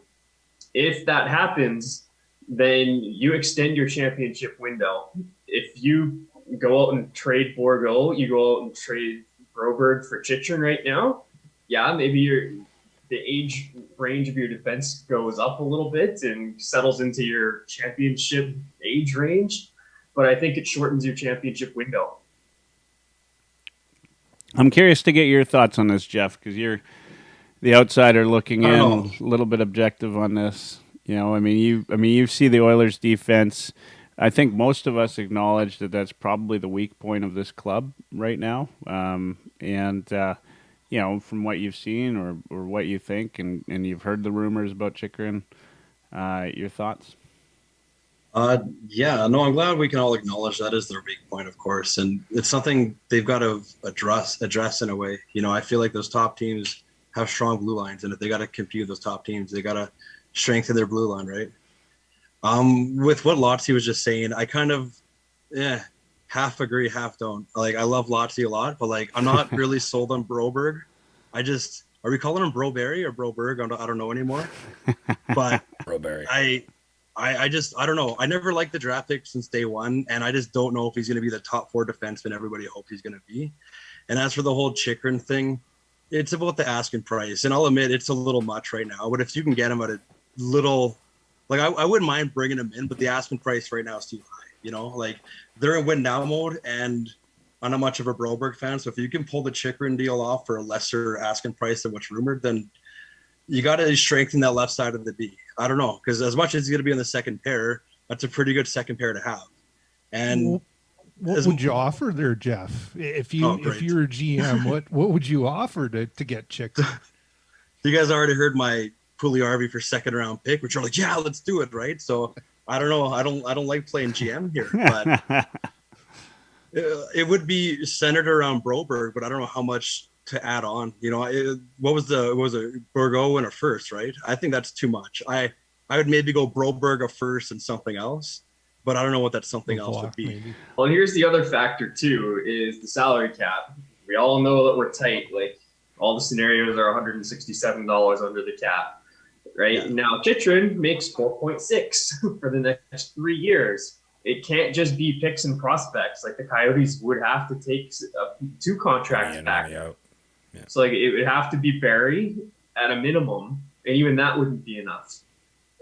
[SPEAKER 9] If that happens, then you extend your championship window. If you go out and trade Bourgault, you go out and trade Broberg for Chychrun right now, yeah, maybe the age range of your defense goes up a little bit and settles into your championship age range, but I think it shortens your championship window.
[SPEAKER 2] I'm curious to get your thoughts on this, Jeff, because you're the outsider looking in, a little bit objective on this. You know, I mean, you see the Oilers' defense. I think most of us acknowledge that that's probably the weak point of this club right now. You know, from what you've seen or what you think, and you've heard the rumors about Chychrun, your thoughts?
[SPEAKER 4] Yeah, no, I'm glad we can all acknowledge that is their weak point, of course, and it's something they've got to address in a way. You know, I feel like those top teams have strong blue lines, and if they got to compete with those top teams, they got to strengthen their blue line, right? With what Lottie was just saying, I kind of, half agree, half don't. Like, I love Lottie a lot, but like, I'm not really sold on Broberg. Are we calling him Broberry or Broberg? I don't know anymore. But
[SPEAKER 10] Broberry.
[SPEAKER 4] I don't know. I never liked the draft pick since day one, and I just don't know if he's going to be the top 4 defenseman everybody hopes he's going to be. And as for the whole Chychrun thing, it's about the asking price. And I'll admit it's a little much right now, but if you can get him at a little, like, I wouldn't mind bringing him in, but the asking price right now is too high. You know, like, they're in win now mode, and I'm not much of a Broberg fan. So if you can pull the Chychrun deal off for a lesser asking price than what's rumored, then you got to strengthen that left side of the D. I don't know, because as much as he's going to be in the second pair, that's a pretty good second pair to have. And
[SPEAKER 7] what would you offer there, Jeff? If you were a GM, what would you offer to get Chychrun?
[SPEAKER 4] You guys already heard my Pugliarvi for second round pick, which are like, yeah, let's do it, right? So I don't know. I don't like playing GM here, but it would be centered around Broberg, but I don't know how much to add on. You know, what was a Borgo and a first, right? I think that's too much. I would maybe go Broberg a first and something else, but I don't know what that something else would be.
[SPEAKER 7] Maybe.
[SPEAKER 9] Well, here's the other factor too, is the salary cap. We all know that we're tight. Like, all the scenarios are $167 under the cap, right?
[SPEAKER 4] Yeah.
[SPEAKER 9] Now, Chychrun makes 4.6 for the next 3 years. It can't just be picks and prospects. Like, the Coyotes would have to take 2 contracts back.
[SPEAKER 10] Yeah.
[SPEAKER 9] So, like, it would have to be Barry at a minimum, and even that wouldn't be enough,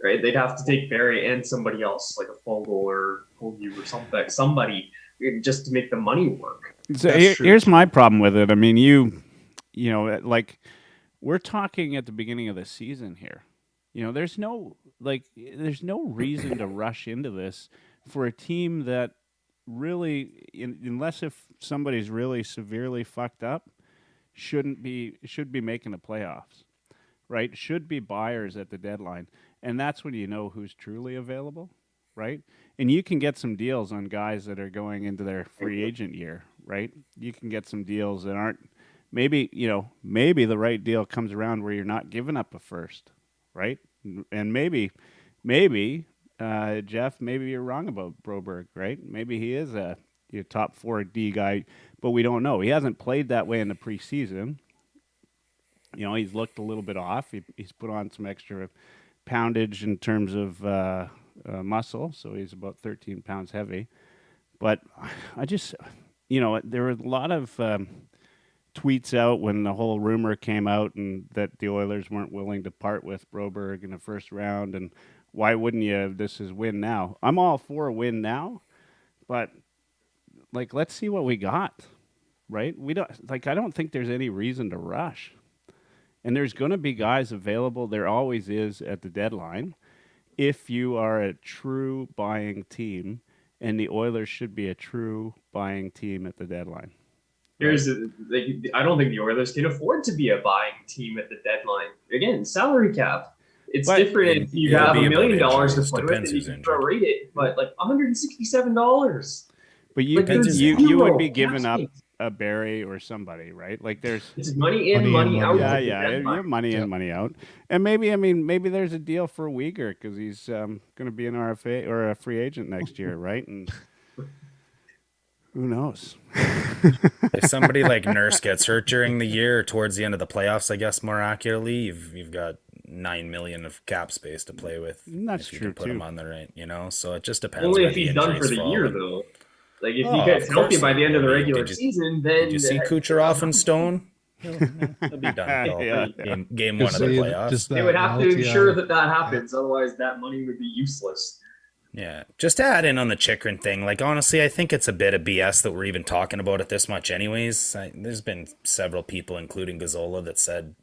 [SPEAKER 9] right? They'd have to take Barry and somebody else, like a Fogle or Kogu or somebody, just to make the money work.
[SPEAKER 2] So here's my problem with it. I mean, you know, like, we're talking at the beginning of the season here. You know, there's no reason to rush into this for a team that really, unless if somebody's really severely fucked up, should be making the playoffs, right? Should be buyers at the deadline, and that's when you know who's truly available, right? And you can get some deals on guys that are going into their free agent year, right? You can get some deals that aren't maybe the right deal comes around where you're not giving up a first, right? And maybe Jeff, maybe you're wrong about Broberg, right? Maybe he is your top 4 D guy, but we don't know. He hasn't played that way in the preseason. You know, he's looked a little bit off. He's put on some extra poundage in terms of muscle, so he's about 13 pounds heavy. But I just, you know, there were a lot of tweets out when the whole rumor came out and that the Oilers weren't willing to part with Broberg in the first round, and why wouldn't you? This is win now. I'm all for a win now, but like, let's see what we got, right? I don't think there's any reason to rush. And there's going to be guys available. There always is at the deadline. If you are a true buying team, and the Oilers should be a true buying team at the deadline.
[SPEAKER 9] I don't think the Oilers can afford to be a buying team at the deadline. Again, salary cap. It's different if you have $1 million to play with and you can prorate it, but like $167.
[SPEAKER 2] But you would be giving up a Barry or somebody, right? Like,
[SPEAKER 9] it's money in, money out.
[SPEAKER 2] Yeah, you have money in, money out. And maybe there's a deal for Uyghur because he's going to be an RFA or a free agent next year, right? And who knows?
[SPEAKER 10] If somebody like Nurse gets hurt during the year or towards the end of the playoffs, I guess more accurately, you've got $9 million of cap space to play with.
[SPEAKER 2] That's
[SPEAKER 10] if you
[SPEAKER 2] true
[SPEAKER 10] can put
[SPEAKER 2] too.
[SPEAKER 10] Him on the right, you know. So it just depends.
[SPEAKER 9] Only if he's done for the year, though. Like, if he gets healthy by the end of the regular season, then...
[SPEAKER 10] Did you see Kucherov and Stone? He'll be done. Till
[SPEAKER 2] Yeah.
[SPEAKER 10] game one of the playoffs.
[SPEAKER 9] They would have to ensure that happens, otherwise that money would be useless.
[SPEAKER 10] Yeah, just to add in on the Chikrin thing, like honestly, I think it's a bit of BS that we're even talking about it this much anyways. There's been several people, including Gazzola, that said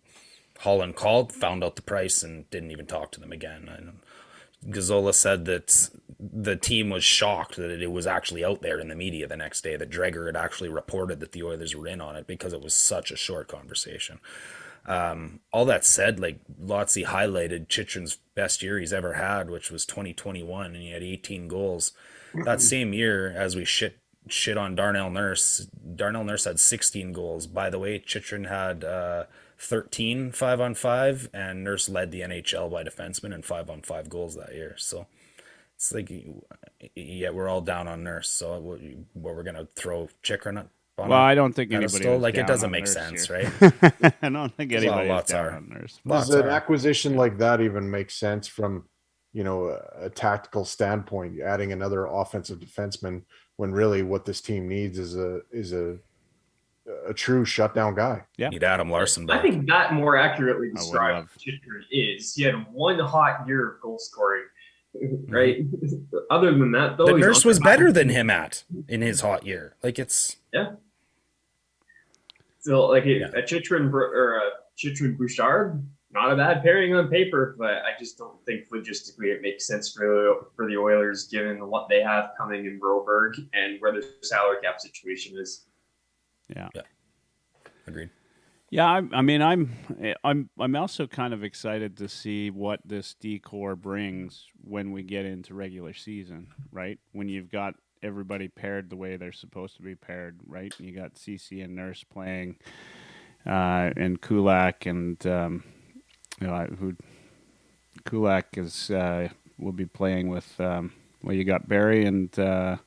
[SPEAKER 10] Holland called, found out the price, and didn't even talk to them again. Gazzola said that the team was shocked that it was actually out there in the media the next day, that Dreger had actually reported that the Oilers were in on it because it was such a short conversation. All that said, like Lotzi highlighted Chitrin's best year he's ever had, which was 2021, and he had 18 goals. That same year, as we shit on Darnell Nurse had 16 goals. By the way, Chitrin had 13 5-on-5, and Nurse led the NHL by defensemen in 5-on-5 goals that year. So it's like, yeah, we're all down on Nurse. So what we're gonna throw Chikrin on?
[SPEAKER 2] Well, I don't think anybody was
[SPEAKER 10] like
[SPEAKER 2] down
[SPEAKER 10] it doesn't
[SPEAKER 2] on
[SPEAKER 10] make
[SPEAKER 2] Nurse
[SPEAKER 10] sense,
[SPEAKER 2] here.
[SPEAKER 10] right?
[SPEAKER 2] I don't think anybody is down on Nurse.
[SPEAKER 11] Does an acquisition like that even make sense from, a tactical standpoint? Adding another offensive defenseman when really what this team needs is a true shutdown guy.
[SPEAKER 2] Yeah,
[SPEAKER 10] need Adam Larson back.
[SPEAKER 9] I think that more accurately describes what Chitrin is. He had one hot year of goal scoring, right? Other than that, though,
[SPEAKER 10] the Nurse was better than him in his hot year. Like it's
[SPEAKER 9] So like a Chitrin or a Chitrin Bouchard, not a bad pairing on paper, but I just don't think logistically it makes sense for the Oilers given what they have coming in Broberg and where their salary cap situation is.
[SPEAKER 2] Yeah.
[SPEAKER 10] Agreed.
[SPEAKER 2] Yeah, I'm also kind of excited to see what this D-core brings when we get into regular season, right? When you've got everybody paired the way they're supposed to be paired, right? You got CC and Nurse playing, and Kulak and Kulak will be playing with. You got Barry and Broberg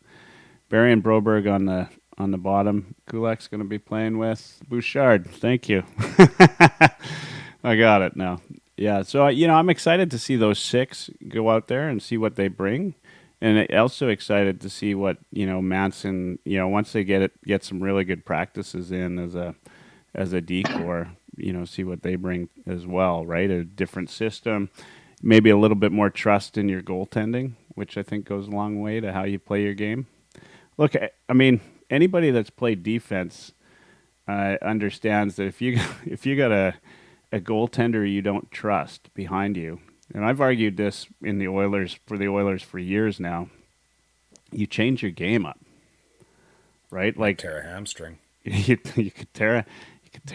[SPEAKER 2] on the bottom. Kulak's going to be playing with Bouchard. Thank you. I got it now. Yeah, so I'm excited to see those six go out there and see what they bring. And also excited to see what Manson. Once they get some really good practices in as a D-core, see what they bring as well. Right, a different system, maybe a little bit more trust in your goaltending, which I think goes a long way to how you play your game. Look, I mean, anybody that's played defense understands that if you got a goaltender you don't trust behind you. And I've argued this for the Oilers for years now. You change your game up, right? Like
[SPEAKER 10] tear a hamstring.
[SPEAKER 2] You could tear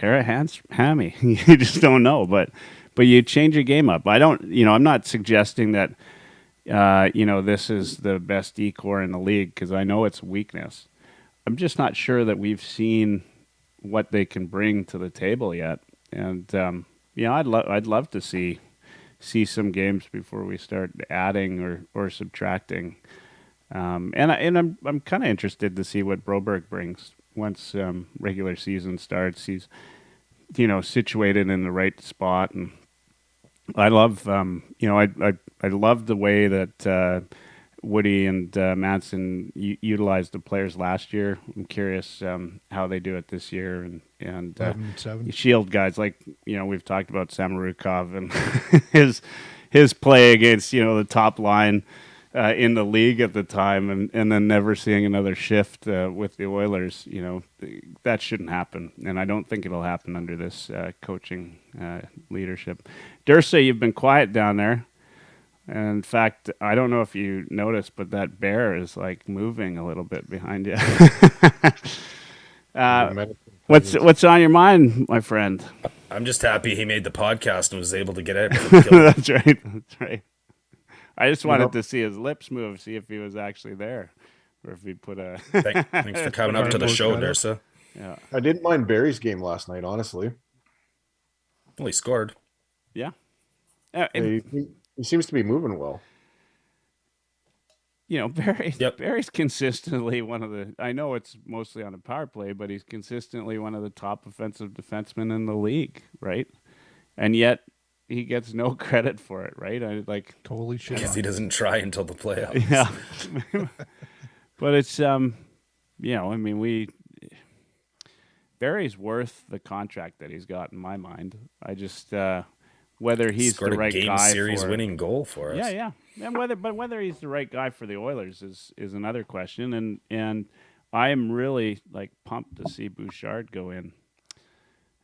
[SPEAKER 2] a hammy. You just don't know, but you change your game up. I'm not suggesting that this is the best D-core in the league because I know it's a weakness. I'm just not sure that we've seen what they can bring to the table yet. And I'd love to see some games before we start adding or subtracting. And I'm kind of interested to see what Broberg brings once regular season starts. He's situated in the right spot, and I love I love the way that Woody and Manson utilized the players last year. I'm curious how they do it this year, and shield guys like we've talked about Samorukov and his play against the top line in the league at the time, and then never seeing another shift with the Oilers. That shouldn't happen, and I don't think it'll happen under this coaching leadership. Dursey, you've been quiet down there. And in fact, I don't know if you noticed, but that bear is like moving a little bit behind you. What's on your mind, my friend?
[SPEAKER 10] I'm just happy he made the podcast and was able to get out.
[SPEAKER 2] That's right. I just wanted to see his lips move, see if he was actually there, or if he put a.
[SPEAKER 10] Thanks for coming up to the show, Dursa.
[SPEAKER 2] Yeah,
[SPEAKER 11] I didn't mind Barry's game last night, honestly.
[SPEAKER 10] Well, he scored.
[SPEAKER 2] Yeah.
[SPEAKER 11] He seems to be moving well.
[SPEAKER 2] Barry's consistently one of the. I know it's mostly on a power play, but he's consistently one of the top offensive defensemen in the league, right? And yet he gets no credit for it, right?
[SPEAKER 7] Totally shit.
[SPEAKER 10] Because he doesn't try until the playoffs.
[SPEAKER 2] Yeah. But it's I mean Barry's worth the contract that he's got in my mind. I just whether he's
[SPEAKER 10] Scored
[SPEAKER 2] the
[SPEAKER 10] a
[SPEAKER 2] right
[SPEAKER 10] game
[SPEAKER 2] guy
[SPEAKER 10] series
[SPEAKER 2] for
[SPEAKER 10] winning goal for us.
[SPEAKER 2] yeah, and whether he's the right guy for the Oilers is another question. And I am really like pumped to see Bouchard go in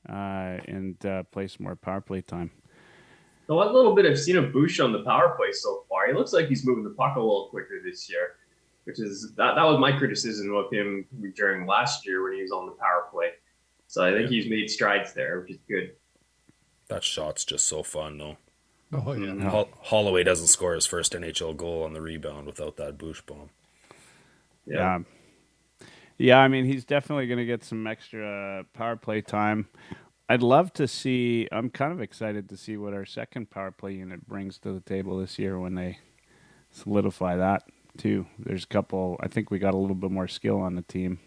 [SPEAKER 2] and play some more power play time.
[SPEAKER 9] The one little bit I've seen of Bush on the power play so far, he looks like he's moving the puck a little quicker this year, which is that was my criticism of him during last year when he was on the power play. So I think he's made strides there, which is good.
[SPEAKER 10] That shot's just so fun, though.
[SPEAKER 7] Oh yeah.
[SPEAKER 10] Holloway doesn't score his first NHL goal on the rebound without that Bush bomb.
[SPEAKER 2] Yeah. Yeah, I mean, he's definitely going to get some extra power play time. I'd love to see, I'm kind of excited to see what our second power play unit brings to the table this year when they solidify that, too. There's a couple, I think we got a little bit more skill on the team,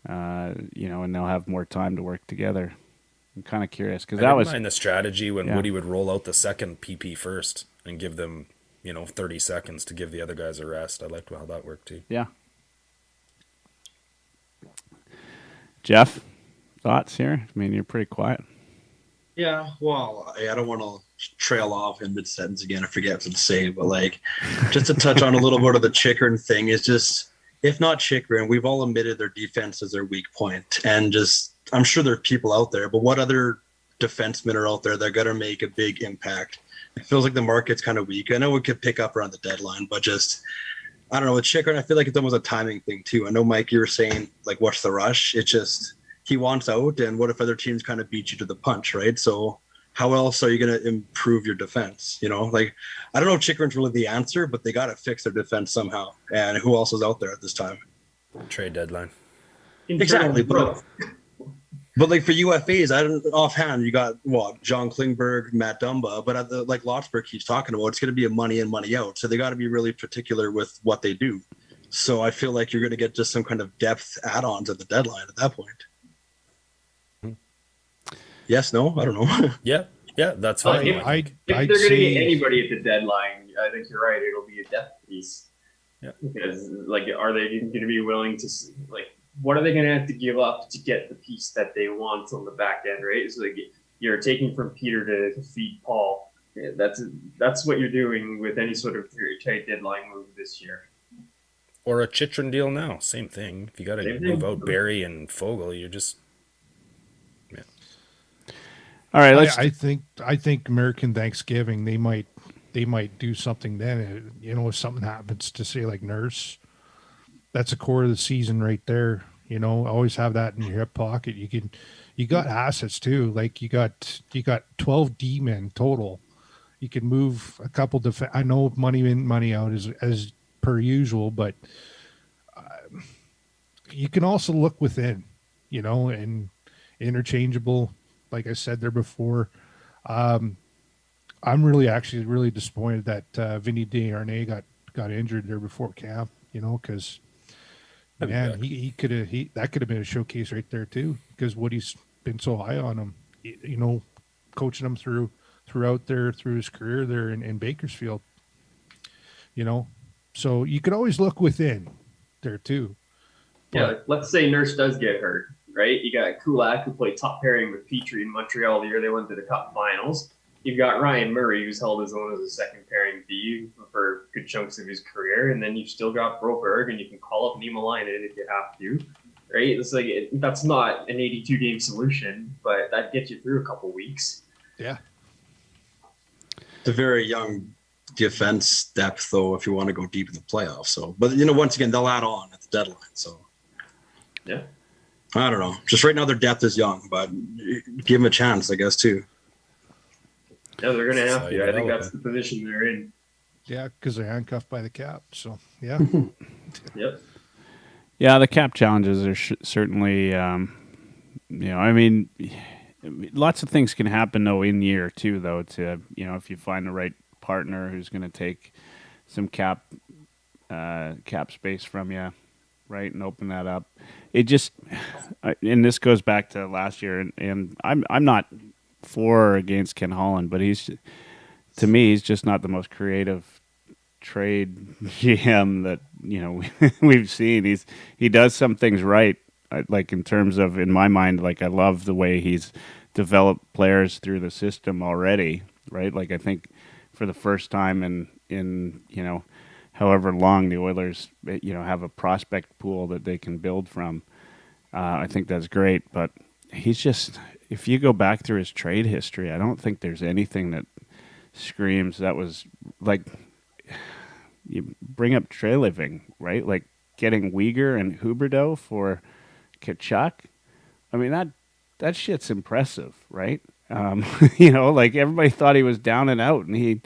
[SPEAKER 2] and they'll have more time to work together. I'm kind of curious because that was
[SPEAKER 10] the strategy when Woody would roll out the second PP first and give them, 30 seconds to give the other guys a rest. I liked how that worked, too.
[SPEAKER 2] Yeah. Jeff, thoughts here? I mean, you're pretty quiet.
[SPEAKER 4] Yeah, well, I don't want to trail off in mid-sentence again. I forget what to say, but just to touch on a little bit of the Chychrun thing is just, if not Chychrun, we've all admitted their defense is their weak point, and I'm sure there are people out there, but what other defensemen are out there that are going to make a big impact? It feels like the market's kind of weak. I know we could pick up around the deadline, but I don't know. With Chychrun, I feel like it's almost a timing thing too. I know, Mike, you were saying what's the rush? It's just he wants out, and what if other teams kind of beat you to the punch, right? So how else are you going to improve your defense? I don't know if Chychrun's really the answer, but they got to fix their defense somehow. And who else is out there at this time?
[SPEAKER 10] Trade deadline.
[SPEAKER 4] Exactly, but for UFAs, I don't offhand. You got John Klingberg, Matt Dumba, but like Lotsberg keeps talking about, it's going to be a money in, money out. So they got to be really particular with what they do. So I feel like you're going to get just some kind of depth add-ons at the deadline at that point. Yes, no, I don't know.
[SPEAKER 10] yeah, that's fine.
[SPEAKER 9] If they're going to get anybody at the deadline, I think you're right. It'll be a depth piece.
[SPEAKER 10] Yeah.
[SPEAKER 9] Because are they going to be willing to what are they going to have to give up to get the piece that they want on the back end, right? So you're taking from Peter to feed Paul. Yeah, that's what you're doing with any sort of trade deadline move this year.
[SPEAKER 10] Or a Chychrun deal now, same thing. If you got to move out Barry and Fogle, you're just
[SPEAKER 2] All right.
[SPEAKER 7] I think American Thanksgiving they might do something then. If something happens to say like Nurse, that's a core of the season right there. Always have that in your hip pocket. You got assets too. Like you got 12 D men total. You can move a couple I know money in, money out is as per usual, but you can also look within, and interchangeable. Like I said there before, I'm really disappointed that Vinny Desharnais got injured there before camp. Because man, he could have that could have been a showcase right there too. Because Woody's been so high on him, coaching him throughout through his career there in Bakersfield. So you could always look within there too.
[SPEAKER 9] Yeah, let's say Nurse does get hurt, right? You got Kulak, who played top pairing with Petrie in Montreal the year they went to the Cup Finals. You've got Ryan Murray, who's held his own as a second pairing D for good chunks of his career, and then you've still got Broberg, and you can call up Niemelainen if you have to, right? It's that's not an 82-game solution, but that gets you through a couple weeks.
[SPEAKER 7] Yeah,
[SPEAKER 4] it's a very young defense depth, though, if you want to go deep in the playoffs. So, but once again, they'll add on at the deadline. So,
[SPEAKER 9] yeah,
[SPEAKER 4] I don't know. Just right now, their depth is young, but give them a chance, I guess, too.
[SPEAKER 9] Yeah, they're going to have to. I think that's the position they're in.
[SPEAKER 7] Yeah, because they're handcuffed by the cap. So, yeah.
[SPEAKER 9] Yep.
[SPEAKER 2] Yeah, the cap challenges are certainly, I mean, lots of things can happen, though, in year, too, though, to, if you find the right partner who's going to take some cap space from you, right, and open that up. It just, and this goes back to last year, and I'm not for or against Ken Holland, but to me, he's just not the most creative trade GM that we've seen. He does some things right, like in terms of, in my mind, like I love the way he's developed players through the system already, right? Like I think for the first time in however long the Oilers have a prospect pool that they can build from. I think that's great, but he's just, if you go back through his trade history, I don't think there's anything that screams that was like, you bring up trade living, right? Like getting Uyghur and Huberdeau for Kachuk. I mean, that shit's impressive, right? Like everybody thought he was down and out, and he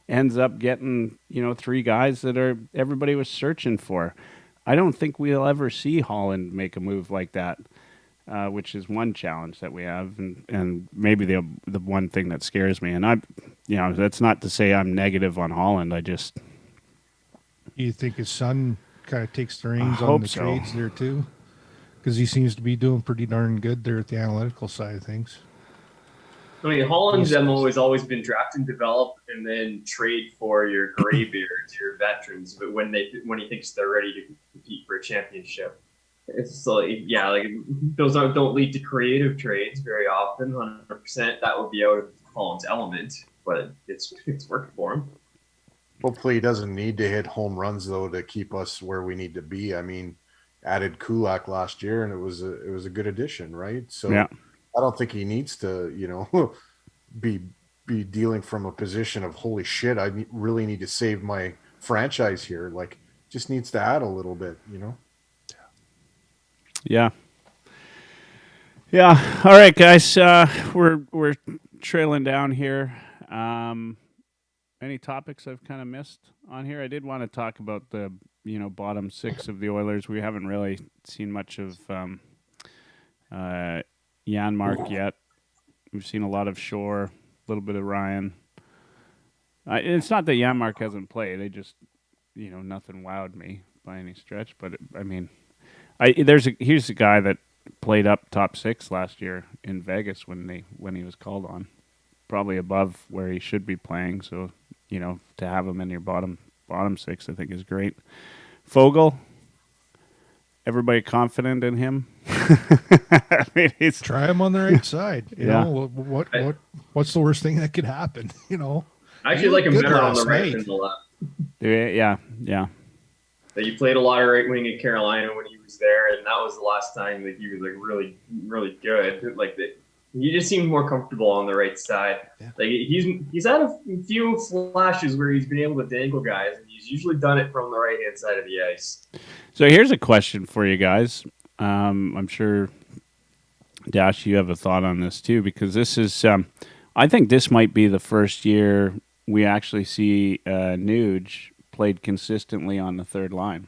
[SPEAKER 2] ends up getting, three guys that everybody was searching for. I don't think we'll ever see Holland make a move like that, which is one challenge that we have, and maybe the one thing that scares me. And that's not to say I'm negative on Holland. I just,
[SPEAKER 7] You think his son kind of takes the reins on
[SPEAKER 2] hope
[SPEAKER 7] the
[SPEAKER 2] so.
[SPEAKER 7] trades there too? Because he seems to be doing pretty darn good there at the analytical side of things.
[SPEAKER 9] I mean, Holland's MO has always been draft and develop, and then trade for your graybeards, your veterans. But when he thinks they're ready to compete for a championship, it's like those don't lead to creative trades very often. 100%, that would be out of Holland's element, but it's worked for him.
[SPEAKER 11] Hopefully he doesn't need to hit home runs though to keep us where we need to be. I mean, added Kulak last year, and it was a good addition, right? So
[SPEAKER 2] yeah.
[SPEAKER 11] I don't think he needs to, be dealing from a position of holy shit. I really need to save my franchise here. Like, just needs to add a little bit,
[SPEAKER 2] Yeah. Yeah. All right, guys. We're trailing down here. Any topics I've kind of missed on here? I did want to talk about the bottom six of the Oilers. We haven't really seen much of Janmark yet. We've seen a lot of Shore, a little bit of Ryan. It's not that Janmark hasn't played. They just, nothing wowed me by any stretch. But here's a guy that played up top six last year in Vegas when he was called on, probably above where he should be playing. So to have him in your bottom six, I think is great. Fogel. Everybody confident in him? I mean,
[SPEAKER 7] try him on the right side. You
[SPEAKER 2] Yeah.
[SPEAKER 7] know what's the worst thing that could happen?
[SPEAKER 9] I actually like him better on the right than the left.
[SPEAKER 2] Yeah.
[SPEAKER 9] That you played a lot of right wing in Carolina when he was there, and that was the last time that he was like really, really good. Like that, he just seemed more comfortable on the right side. Yeah. Like he's had a few flashes where he's been able to dangle guys, and he's usually done it from the right hand side of the ice.
[SPEAKER 2] So here's a question for you guys. I'm sure, Dash, you have a thought on this too, because this is, I think this might be the first year we actually see Nuge played consistently on the third line.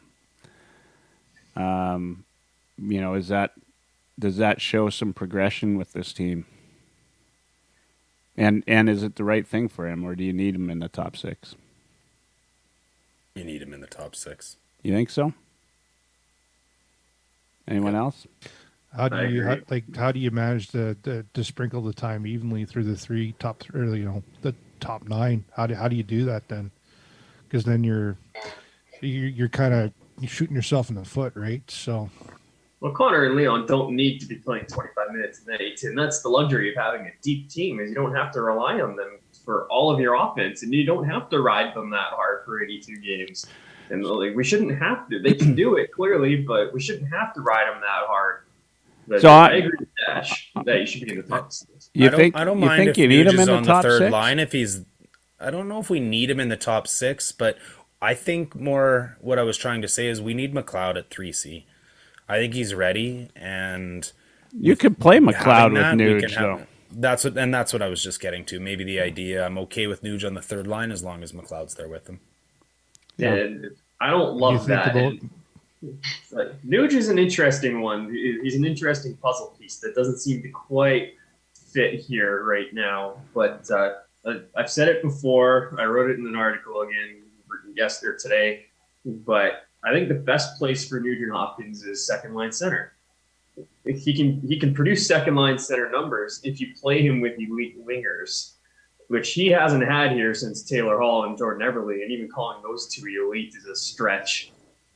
[SPEAKER 2] Does that show some progression with this team? And is it the right thing for him, or do you need him in the top six?
[SPEAKER 10] You need him in the top six.
[SPEAKER 2] You think so? Anyone else?
[SPEAKER 7] How do you manage to sprinkle the time evenly through the the top nine? How do you do that then? Because then you're kind of shooting yourself in the foot, right? So.
[SPEAKER 9] Well, Connor and Leon don't need to be playing 25 minutes a night, and that's the luxury of having a deep team, is you don't have to rely on them for all of your offense, and you don't have to ride them that hard for 82 games. And we shouldn't have to. They can do it clearly, but we shouldn't have to ride them that hard. But
[SPEAKER 2] So
[SPEAKER 9] I agree with Dash that you should be in the top six.
[SPEAKER 10] I don't mind if
[SPEAKER 2] you need him
[SPEAKER 10] Nuge
[SPEAKER 2] in the
[SPEAKER 10] on
[SPEAKER 2] top
[SPEAKER 10] the third
[SPEAKER 2] six?
[SPEAKER 10] line. I don't know if we need him in the top six, but I think more what I was trying to say is we need McLeod at 3C. I think he's ready, and
[SPEAKER 2] you could play McLeod with Nuge, though.
[SPEAKER 10] That's what I was just getting to. Maybe the idea. I'm okay with Nuge on the third line as long as McLeod's there with him.
[SPEAKER 9] Yeah. And I don't love that. Nuge is an interesting one. He's an interesting puzzle piece that doesn't seem to quite fit here right now. But I've said it before. I wrote it in an article again yesterday or today. But I think the best place for Nugent Hopkins is second line center. He can produce second line center numbers if you play him with elite wingers, which he hasn't had here since Taylor Hall and Jordan Eberle, and even calling those two elite is a stretch.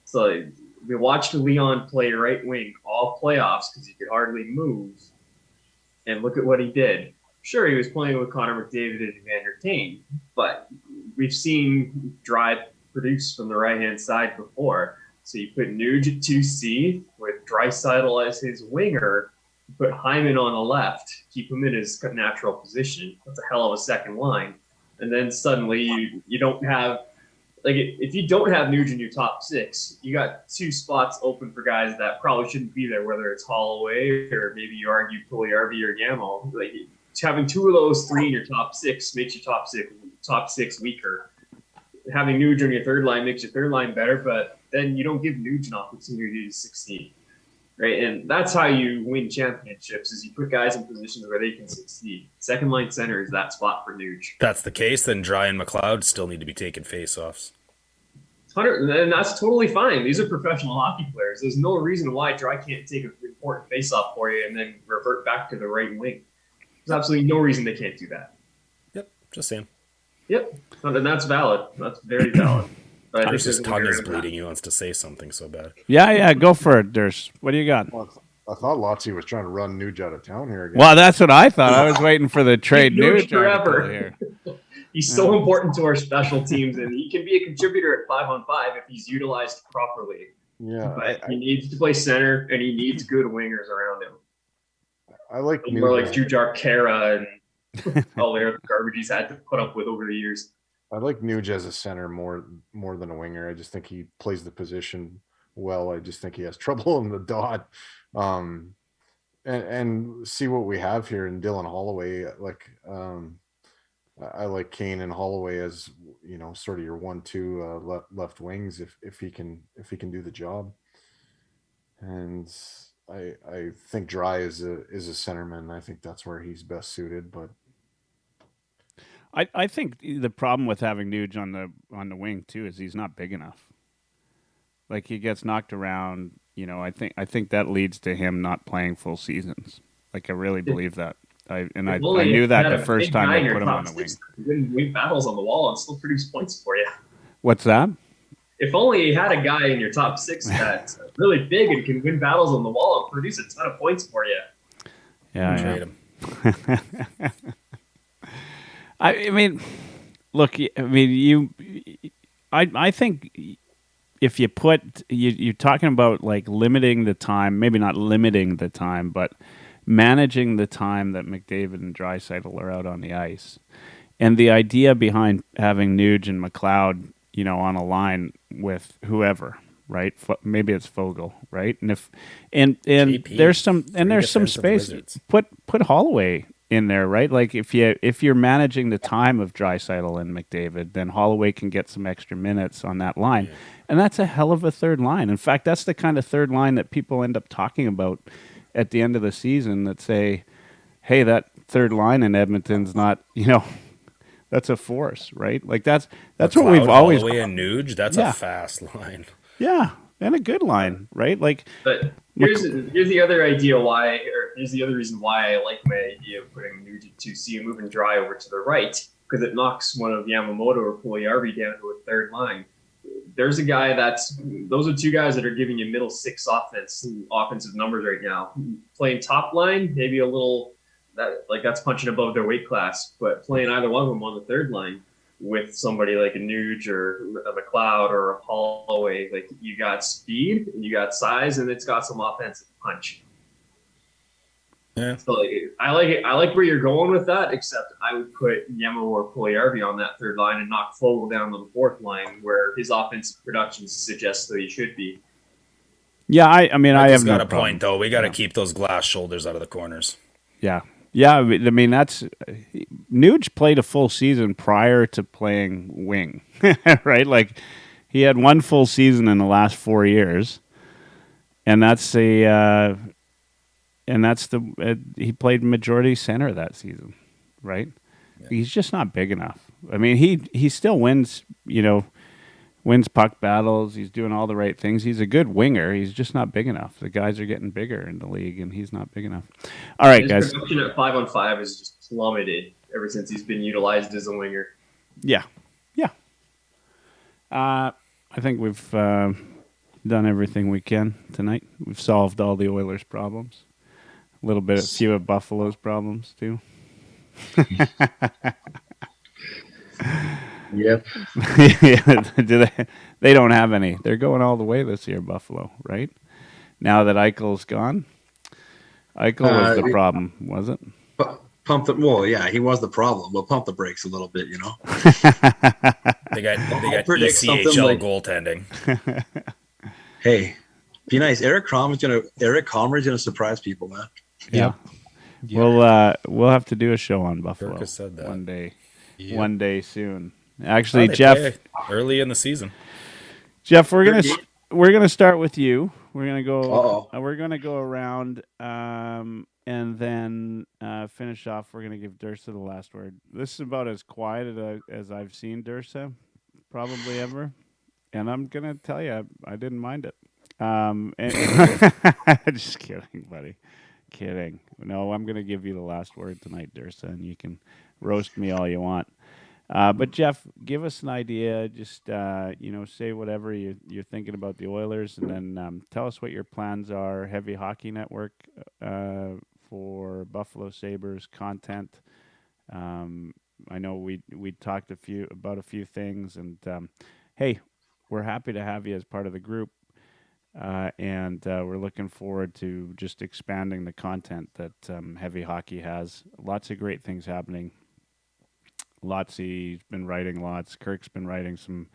[SPEAKER 9] So We watched Leon play right wing all playoffs because he could hardly move. And look at what he did. Sure, he was playing with Connor McDavid and Evander Kane, but we've seen Dry produce from the right-hand side before. So you put Nuge at 2C with Draisaitl as his winger, put Hyman on the left, keep him in his natural position. That's a hell of a second line. And then suddenly you don't have, like, if you don't have Nuge in your top six, you got two spots open for guys that probably shouldn't be there, whether it's Holloway or maybe you argue Puljujärvi or Gammo. Like, having two of those three in your top six makes your top six weaker. Having Nuge on your third line makes your third line better, but then you don't give Nuge an opportunity to succeed, right? And that's how you win championships: is you put guys in positions where they can succeed. Second line center is that spot for Nuge.
[SPEAKER 10] If that's the case, then Dry and McLeod still need to be taking faceoffs.
[SPEAKER 9] And that's totally fine. These are professional hockey players. There's no reason why Dry can't take an important faceoff for you and then revert back to the right wing. There's absolutely no reason they can't do that.
[SPEAKER 10] Yep, just saying.
[SPEAKER 9] Yep, and that's valid. That's very valid. But
[SPEAKER 10] His tongue is bleeding. He wants to say something so bad.
[SPEAKER 2] Yeah, go for it, Durs. What do you got?
[SPEAKER 11] Well, I thought Lotzie was trying to run Nuge out of town here again.
[SPEAKER 2] Well, that's what I thought. I was waiting for the trade Nuge
[SPEAKER 9] forever.
[SPEAKER 2] Here.
[SPEAKER 9] He's so important to our special teams, and he can be a contributor at 5-on-5 if he's utilized properly.
[SPEAKER 11] Yeah,
[SPEAKER 9] but he needs to play center, and he needs good wingers around him.
[SPEAKER 11] I like
[SPEAKER 9] more like Jujar Kara and all the other garbage he's had to put up with over the years.
[SPEAKER 11] I like Nuge as a center more than a winger. I just think he plays the position well. I just think he has trouble in the dot. And see what we have here in Dylan Holloway. Like I like Kane and Holloway as, you know, sort of your 1-2 left wings if he can do the job. And I think Dry is a centerman. I think that's where he's best suited, but
[SPEAKER 2] I think the problem with having Nuge on the wing too is he's not big enough. Like, he gets knocked around, you know. I think that leads to him not playing full seasons. Like, I really believe that. I knew that the first time I put him on the wing.
[SPEAKER 9] Win battles on the wall and still produce points for you.
[SPEAKER 2] What's that?
[SPEAKER 9] If only you had a guy in your top six that's really big and can win battles on the wall and produce a ton of points for you.
[SPEAKER 2] Yeah,
[SPEAKER 10] trade him.
[SPEAKER 2] I mean, look. I mean, I think if you put you're talking about like limiting the time, maybe not limiting the time, but managing the time that McDavid and Draisaitl are out on the ice, and the idea behind having Nuge and McLeod, you know, on a line with whoever, right? Maybe it's Fogle, right? And JP, there's some space. Wizards. Put Holloway in there, right? Like, if you're managing the time of Draisaitl and McDavid, then Holloway can get some extra minutes on that line. Yeah. And that's a hell of a third line. In fact, that's the kind of third line that people end up talking about at the end of the season, that say, hey, that third line in Edmonton's not, you know, that's a force, right? Like, that's what we've always...
[SPEAKER 10] Holloway and Nuge, that's a fast line.
[SPEAKER 2] Yeah, and a good line, right? Like,
[SPEAKER 9] but here's the other idea why, or here's the other reason why I like my idea of putting Nuge at 2C and moving Dry over to the right, because it knocks one of Yamamoto or Puljujärvi down to a third line. There's a guy those are two guys that are giving you middle six offensive numbers right now. Playing top line, maybe a little, that's punching above their weight class, but playing either one of them on the third line with somebody like a Nuge or a McLeod or a Holloway, like, you got speed and you got size and it's got some offensive punch.
[SPEAKER 10] Yeah.
[SPEAKER 9] So I like it. I like where you're going with that, except I would put Yemo or Puljujärvi on that third line and knock Fogle down to the fourth line, where his offensive production suggests that he should be.
[SPEAKER 2] Yeah, I mean, I have
[SPEAKER 10] got a point though. We got to keep those glass shoulders out of the corners.
[SPEAKER 2] Yeah. Yeah, I mean, that's Nuge played a full season prior to playing wing, right? Like, he had one full season in the last 4 years, and he played majority center that season, right? Yeah. He's just not big enough. I mean, he still wins, you know, wins puck battles. He's doing all the right things. He's a good winger. He's just not big enough. The guys are getting bigger in the league, and he's not big enough. All right,
[SPEAKER 9] his
[SPEAKER 2] guys.
[SPEAKER 9] His production at 5-on-5 has just plummeted ever since he's been utilized as a winger.
[SPEAKER 2] Yeah. Yeah. I think we've done everything we can tonight. We've solved all the Oilers' problems. A little bit, a few of Buffalo's problems too.
[SPEAKER 12] Yep.
[SPEAKER 2] Do they don't have any. They're going all the way this year, Buffalo, right? Now that Eichel's gone. Eichel was the problem, was it?
[SPEAKER 13] Well, yeah, he was the problem. But pump the brakes a little bit,
[SPEAKER 10] They got
[SPEAKER 13] predict something
[SPEAKER 10] ECHL
[SPEAKER 13] like-
[SPEAKER 10] goaltending.
[SPEAKER 13] Hey, be nice. Eric Commer's gonna surprise people, man.
[SPEAKER 2] Yeah. We'll have to do a show on Buffalo
[SPEAKER 10] Kirk has said that.
[SPEAKER 2] one day.
[SPEAKER 7] Yeah.
[SPEAKER 2] One day soon. Actually,
[SPEAKER 10] They
[SPEAKER 2] Jeff,
[SPEAKER 10] play early in the season.
[SPEAKER 2] Jeff, we're gonna start with you. We're gonna go.
[SPEAKER 13] Uh-oh.
[SPEAKER 2] We're gonna go around, and then finish off. We're gonna give Dursa the last word. This is about as quiet as I've seen Dursa, probably ever. And I'm gonna tell you, I didn't mind it. Just kidding, buddy. Kidding. No, I'm gonna give you the last word tonight, Dursa, and you can roast me all you want. But Jeff, give us an idea. Just say whatever you're thinking about the Oilers, and then tell us what your plans are. Heavy Hockey Network for Buffalo Sabres content. I know we talked about a few things, and hey, we're happy to have you as part of the group, and we're looking forward to just expanding the content that Heavy Hockey has. Lots of great things happening. Lotsy's been writing lots. Kirk's been writing some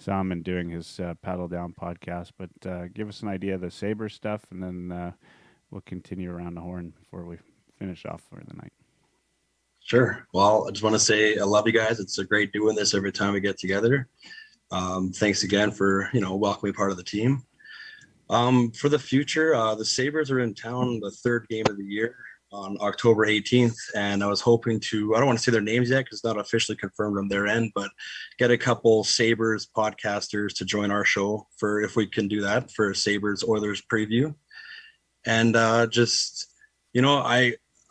[SPEAKER 2] and doing his Paddle Down podcast. But give us an idea of the Sabre stuff, and then we'll continue around the horn before we finish off for the night.
[SPEAKER 13] Sure. Well, I just want to say I love you guys. It's a great doing this every time we get together. Thanks again for welcoming part of the team. For the future, the Sabres are in town the third game of the year on October 18th, and I was hoping to, I don't want to say their names yet because it's not officially confirmed on their end, but get a couple Sabres podcasters to join our show for, if we can do that, for Sabres Oilers preview. And I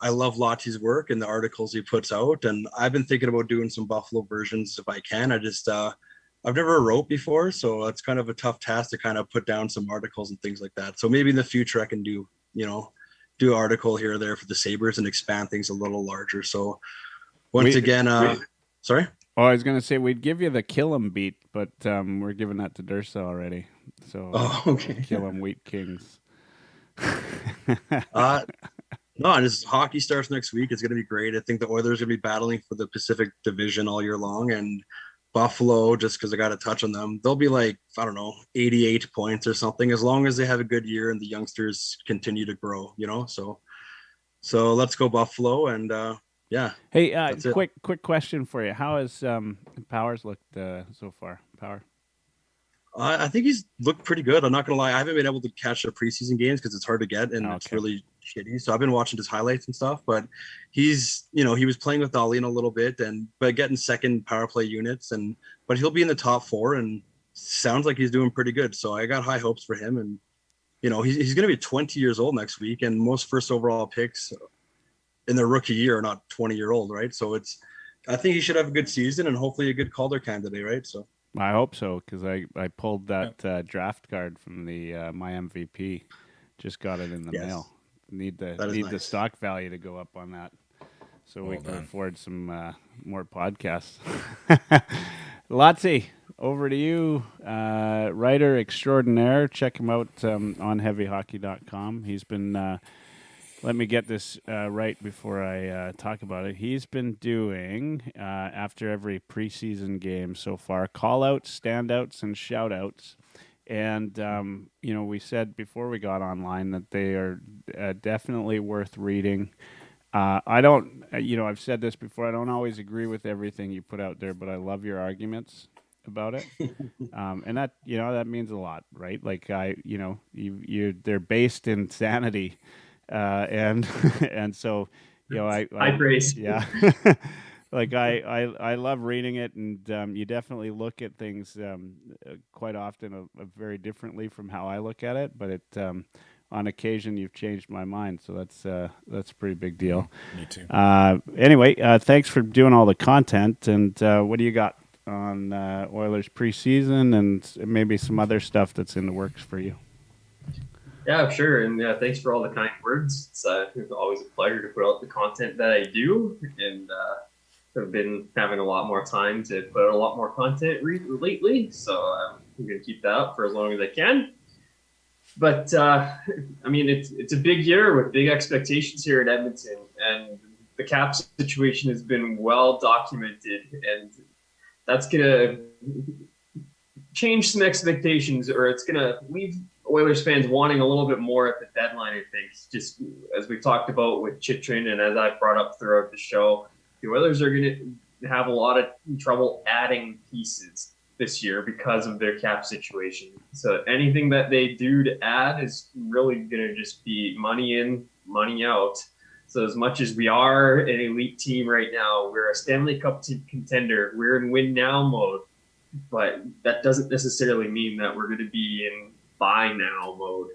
[SPEAKER 13] love Lottie's work and the articles he puts out, and I've been thinking about doing some Buffalo versions if I can. I've never wrote before, so it's kind of a tough task to kind of put down some articles and things like that. So maybe in the future I can do an article here or there for the Sabres and expand things a little larger. So sorry?
[SPEAKER 2] Oh, I was going to say we'd give you the Killam beat, but we're giving that to Dursa already. So
[SPEAKER 13] okay.
[SPEAKER 2] Killam Wheat Kings.
[SPEAKER 13] No, just hockey starts next week. It's going to be great. I think the Oilers are going to be battling for the Pacific Division all year long, and Buffalo, just because I got to touch on them, they'll be like, 88 points or something, as long as they have a good year and the youngsters continue to grow, So let's go Buffalo, and yeah.
[SPEAKER 2] Hey, quick question for you. How has Powers looked so far? Power?
[SPEAKER 13] I think he's looked pretty good. I'm not going to lie. I haven't been able to catch the preseason games because it's hard to get, and It's really shitty. So I've been watching his highlights and stuff, but he's, he was playing with Dahlin a little bit, but getting second power play units, but he'll be in the top 4 and sounds like he's doing pretty good. So I got high hopes for him, and he's going to be 20 years old next week, and most first overall picks in their rookie year are not 20-year-old, right? So I think he should have a good season and hopefully a good Calder candidate, right? So
[SPEAKER 2] I hope so, because I pulled that draft card from the my MVP. Just got it in the mail. Need the stock value to go up on that, so we can afford some more podcasts. Lotsy, over to you, writer extraordinaire. Check him out on heavyhockey.com. He's been. Let me get this right before I talk about it. He's been doing, after every preseason game so far, call-outs, standouts, and shout-outs. And, we said before we got online that they are definitely worth reading. I don't, I've said this before, I don't always agree with everything you put out there, but I love your arguments about it. And that, that means a lot, right? Like, they're based in sanity. And so,
[SPEAKER 9] I praise.
[SPEAKER 2] Yeah. Like I love reading it, and you definitely look at things quite often very differently from how I look at it. But on occasion you've changed my mind, so that's a pretty big deal.
[SPEAKER 10] Me too.
[SPEAKER 2] Anyway, thanks for doing all the content. And what do you got on Oilers preseason and maybe some other stuff that's in the works for you.
[SPEAKER 9] Yeah, sure. And thanks for all the kind words. It's always a pleasure to put out the content that I do. And I've been having a lot more time to put out a lot more content lately. So I'm going to keep that up for as long as I can. But, I mean, it's a big year with big expectations here at Edmonton. And the cap situation has been well documented. And that's going to change some expectations, or it's going to leave Oilers fans wanting a little bit more at the deadline, I think. Just as we talked about with Chychrun and as I brought up throughout the show, the Oilers are going to have a lot of trouble adding pieces this year because of their cap situation. So anything that they do to add is really going to just be money in, money out. So as much as we are an elite team right now, we're a Stanley Cup contender, we're in win now mode, but that doesn't necessarily mean that we're going to be in buy now mode.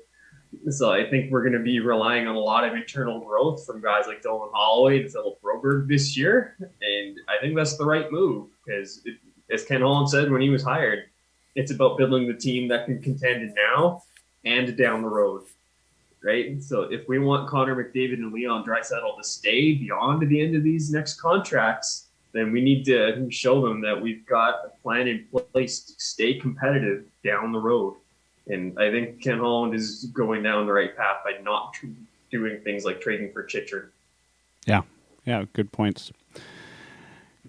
[SPEAKER 9] So I think we're going to be relying on a lot of internal growth from guys like Dylan Holloway and Philip Broberg this year. And I think that's the right move because, as Ken Holland said when he was hired, it's about building the team that can contend now and down the road, right? So if we want Connor McDavid and Leon Draisaitl to stay beyond the end of these next contracts, then we need to show them that we've got a plan in place to stay competitive down the road. And I think Ken Holland is going down the right path by not doing things like trading for Chychrun.
[SPEAKER 2] Yeah, good points.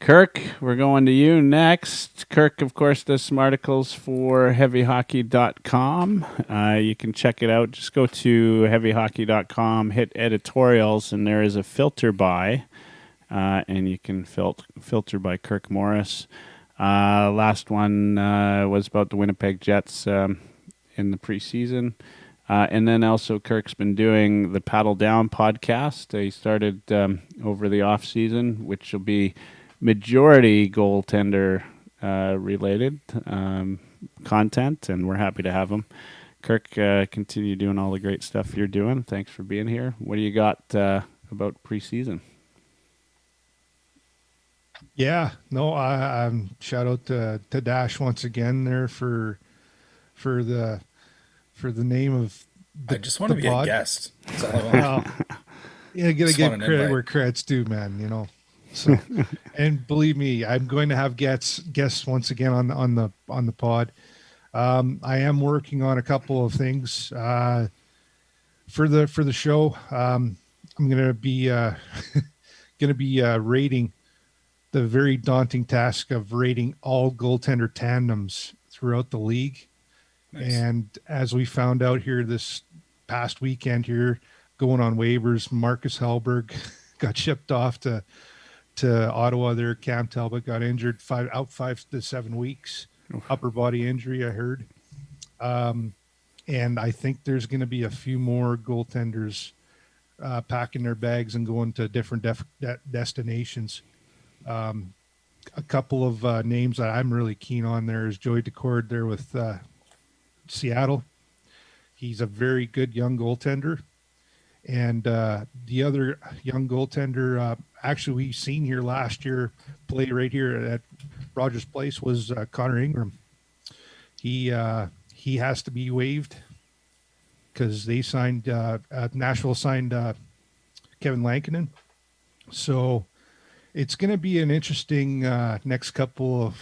[SPEAKER 2] Kirk, we're going to you next. Kirk, of course, does some articles for heavyhockey.com. You can check it out. Just go to heavyhockey.com, hit editorials, and there is a filter by, and you can filter by Kirk Morris. Last one was about the Winnipeg Jets in the preseason. And then also Kirk's been doing the Paddle Down podcast. He started over the off season, which will be majority goaltender related content, and we're happy to have him. Kirk, continue doing all the great stuff you're doing. Thanks for being here. What do you got about preseason?
[SPEAKER 7] Yeah, no, I shout out to Dash once again there for the name of
[SPEAKER 10] I just want to be
[SPEAKER 7] pod.
[SPEAKER 10] a guest. That's all I want.
[SPEAKER 7] Yeah, gotta get credit where credit's due, man. You know. So, and believe me, I'm going to have guests once again on the pod. I am working on a couple of things for the show. I'm going to be rating the very daunting task of rating all goaltender tandems throughout the league. Nice. And as we found out here this past weekend here, going on waivers, Marcus Hellberg got shipped off to Ottawa there. Cam Talbot got injured, 5 to 7 weeks, upper body injury, I heard. And I think there's going to be a few more goaltenders packing their bags and going to different destinations. A couple of names that I'm really keen on there is Joey Decord there with Seattle. He's a very good young goaltender. And the other young goaltender, actually we've seen here last year play right here at Rogers Place was Conor Ingram. He has to be waived because they signed Nashville signed Kevin Lankinen. So it's going to be an interesting next couple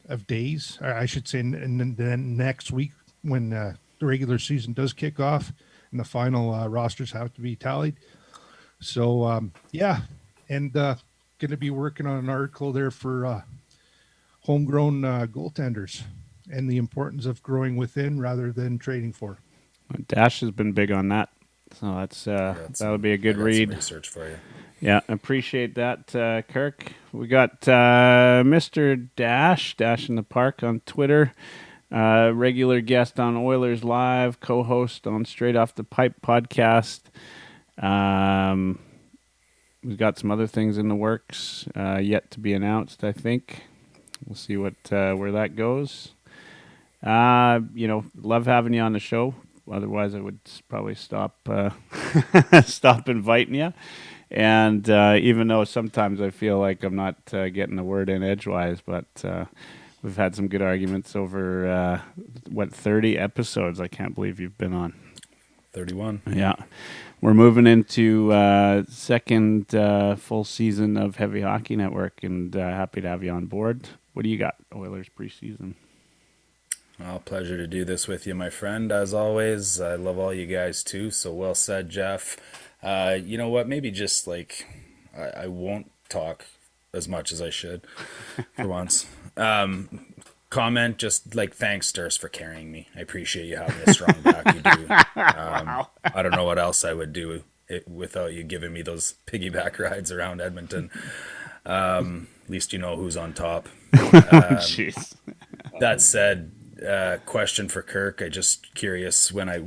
[SPEAKER 7] of days. I should say, and then next week when the regular season does kick off and the final rosters have to be tallied. So, yeah, and going to be working on an article there for homegrown goaltenders and the importance of growing within rather than trading for.
[SPEAKER 2] Dash has been big on that. So that'll be a good read.
[SPEAKER 10] Some research for you.
[SPEAKER 2] Yeah, appreciate that, Kirk. We got Mr. Dash in the Park on Twitter, regular guest on Oilers Live, co-host on Straight Off the Pipe podcast. We've got some other things in the works yet to be announced, I think. We'll see where that goes. Love having you on the show. Otherwise, I would probably stop inviting you. And even though sometimes I feel like I'm not getting the word in edgewise, but we've had some good arguments over 30 episodes. I can't believe you've been on.
[SPEAKER 10] 31.
[SPEAKER 2] Yeah. We're moving into second full season of Heavy Hockey Network, and happy to have you on board. What do you got, Oilers preseason?
[SPEAKER 10] Well, pleasure to do this with you, my friend. As always, I love all you guys too. So well said, Jeff. You know what? Maybe just like I won't talk as much as I should for once. Comment just like thanks, Durst, for carrying me. I appreciate you having a strong back. You do.
[SPEAKER 2] Wow.
[SPEAKER 10] I don't know what else I would do without you giving me those piggyback rides around Edmonton. At least you know who's on top.
[SPEAKER 2] Jeez.
[SPEAKER 10] That said, question for Kirk. I just curious when I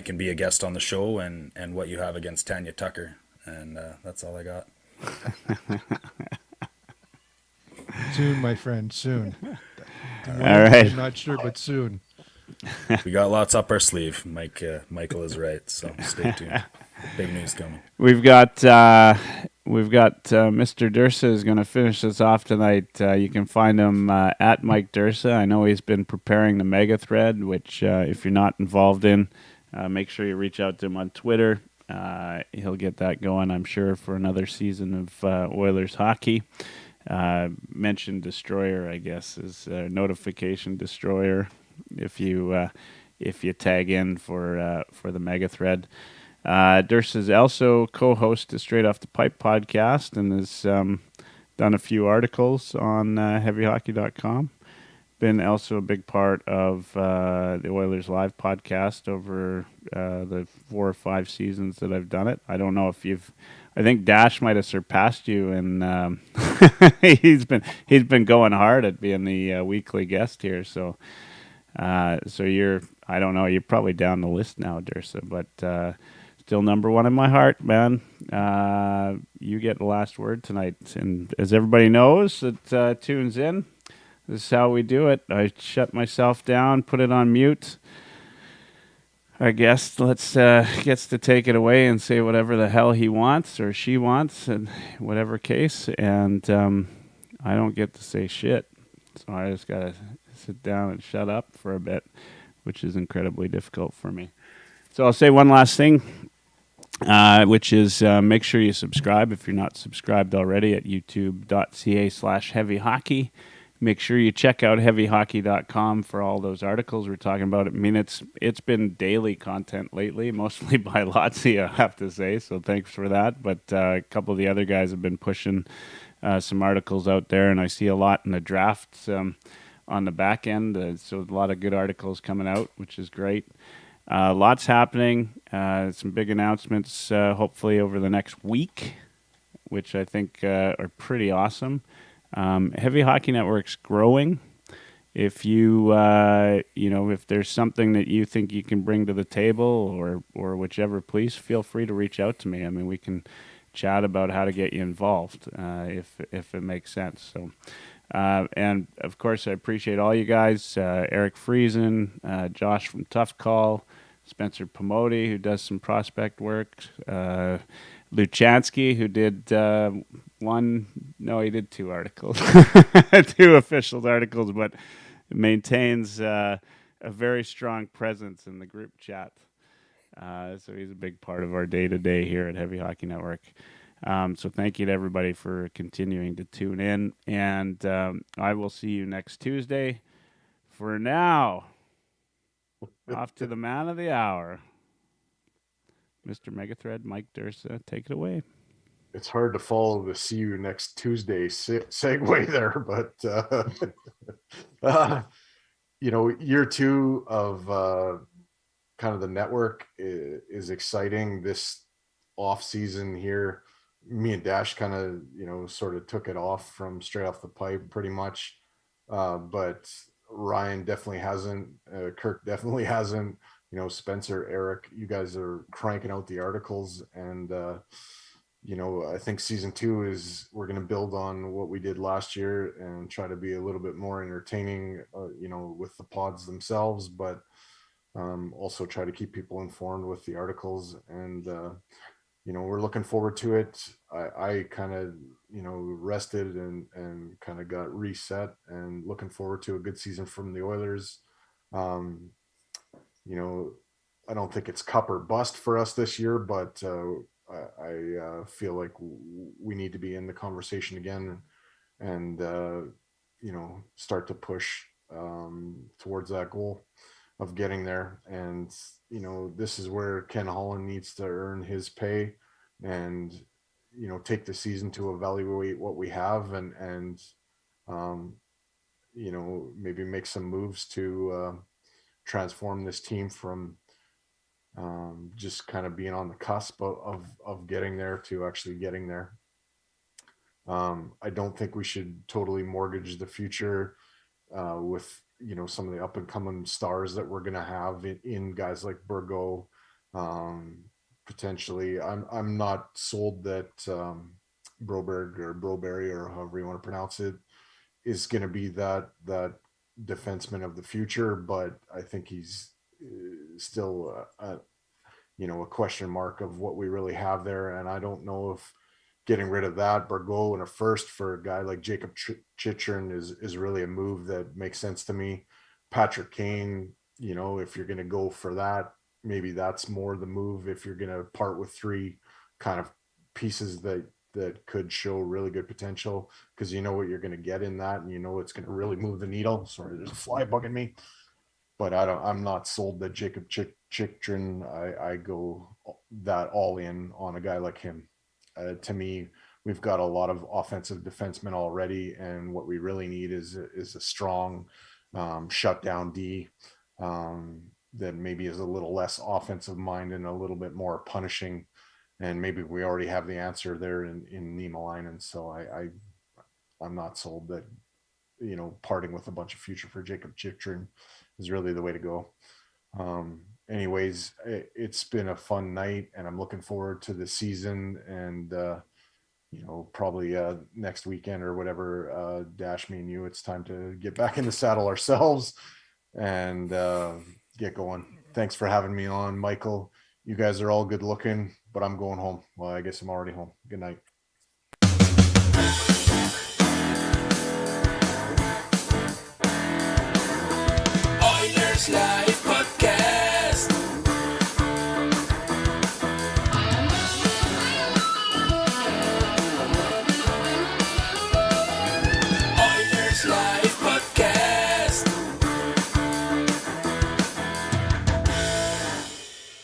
[SPEAKER 10] can be a guest on the show and what you have against Tanya Tucker. And that's all I got.
[SPEAKER 7] Soon, my friend, soon.
[SPEAKER 2] All right.
[SPEAKER 7] I'm not sure, but soon.
[SPEAKER 10] We got lots up our sleeve. Michael is right, so stay tuned. Big news coming.
[SPEAKER 2] We've got Mr. Dursa is going to finish us off tonight. You can find him at Mike Dursa. I know he's been preparing the mega thread, which if you're not involved in, make sure you reach out to him on Twitter. He'll get that going, I'm sure, for another season of Oilers hockey. Mention Destroyer, I guess, is notification Destroyer if you tag in for the mega thread. Durst is also co-host to Straight Off the Pipe podcast and has done a few articles on heavyhockey.com. Been also a big part of the Oilers Live podcast over the 4 or 5 seasons that I've done it. I don't know if I think Dash might have surpassed you, and he's been going hard at being the weekly guest here. So you're, I don't know, you're probably down the list now, Dursa, but still number one in my heart, man. You get the last word tonight, and as everybody knows that tunes in, this is how we do it. I shut myself down, put it on mute. Our guest gets to take it away and say whatever the hell he wants or she wants, in whatever case. And I don't get to say shit, so I just gotta sit down and shut up for a bit, which is incredibly difficult for me. So I'll say one last thing, which is make sure you subscribe if you're not subscribed already at youtube.ca/heavyhockey. Make sure you check out heavyhockey.com for all those articles we're talking about. I mean, it's been daily content lately, mostly by Lotzi, I have to say, so thanks for that. But a couple of the other guys have been pushing some articles out there, and I see a lot in the drafts on the back end, so a lot of good articles coming out, which is great. Lots happening, some big announcements hopefully over the next week, which I think are pretty awesome. Heavy Hockey Network's growing. If you if there's something that you think you can bring to the table or whichever, please feel free to reach out to me. I mean, we can chat about how to get you involved if it makes sense. So, and of course, I appreciate all you guys. Eric Friesen, Josh from Tough Call, Spencer Pomodi, who does some prospect work, Luchansky, who did he did 2 articles, 2 official articles, but maintains a very strong presence in the group chat. So he's a big part of our day-to-day here at Heavy Hockey Network. So thank you to everybody for continuing to tune in, and I will see you next Tuesday. For now, off to the man of the hour, Mr. Megathread, Mike Dursa, take it away.
[SPEAKER 11] It's hard to follow the see you next Tuesday segue there, but year 2 of kind of the network is exciting. This off season here, me and Dash kind of sort of took it off from Straight Off the Pipe pretty much, but Ryan definitely hasn't. Kirk definitely hasn't. Spencer, Eric, you guys are cranking out the articles, and I think season 2 is we're going to build on what we did last year and try to be a little bit more entertaining, with the pods themselves, but also try to keep people informed with the articles. And we're looking forward to it. I kind of, rested and kind of got reset and looking forward to a good season from the Oilers. Um, I don't think it's cup or bust for us this year, but I feel like we need to be in the conversation again and, start to push towards that goal of getting there. And, this is where Ken Holland needs to earn his pay and, take the season to evaluate what we have and um, maybe make some moves to transform this team from just kind of being on the cusp of getting there to actually getting there. I don't think we should totally mortgage the future with some of the up and coming stars that we're going to have in guys like Burgo. Potentially, I'm not sold that Broberg or Broberry or however you want to pronounce it is going to be that defenseman of the future, but I think he's still a question mark of what we really have there. And I don't know if getting rid of that Burgo and a first for a guy like Jacob Chychrun is really a move that makes sense to me. Patrick Kane, if you're going to go for that, maybe that's more the move. If you're going to part with three kind of pieces that could show really good potential, because you know what you're going to get in that, and it's going to really move the needle. Sorry, there's a fly bugging me, but I'm not sold that Jacob Chychrun. I go that all in on a guy like him. To me, we've got a lot of offensive defensemen already, and what we really need is a strong shutdown D that maybe is a little less offensive mind and a little bit more punishing. And maybe we already have the answer there in Niemelainen. So I'm not sold that parting with a bunch of future for Jacob Chychrun is really the way to go. Anyways, it's been a fun night, and I'm looking forward to the season. And probably next weekend or whatever, Dash, me and you, it's time to get back in the saddle ourselves and get going. Thanks for having me on, Michael. You guys are all good looking, but I'm going home. Well, I guess I'm already home. Good night.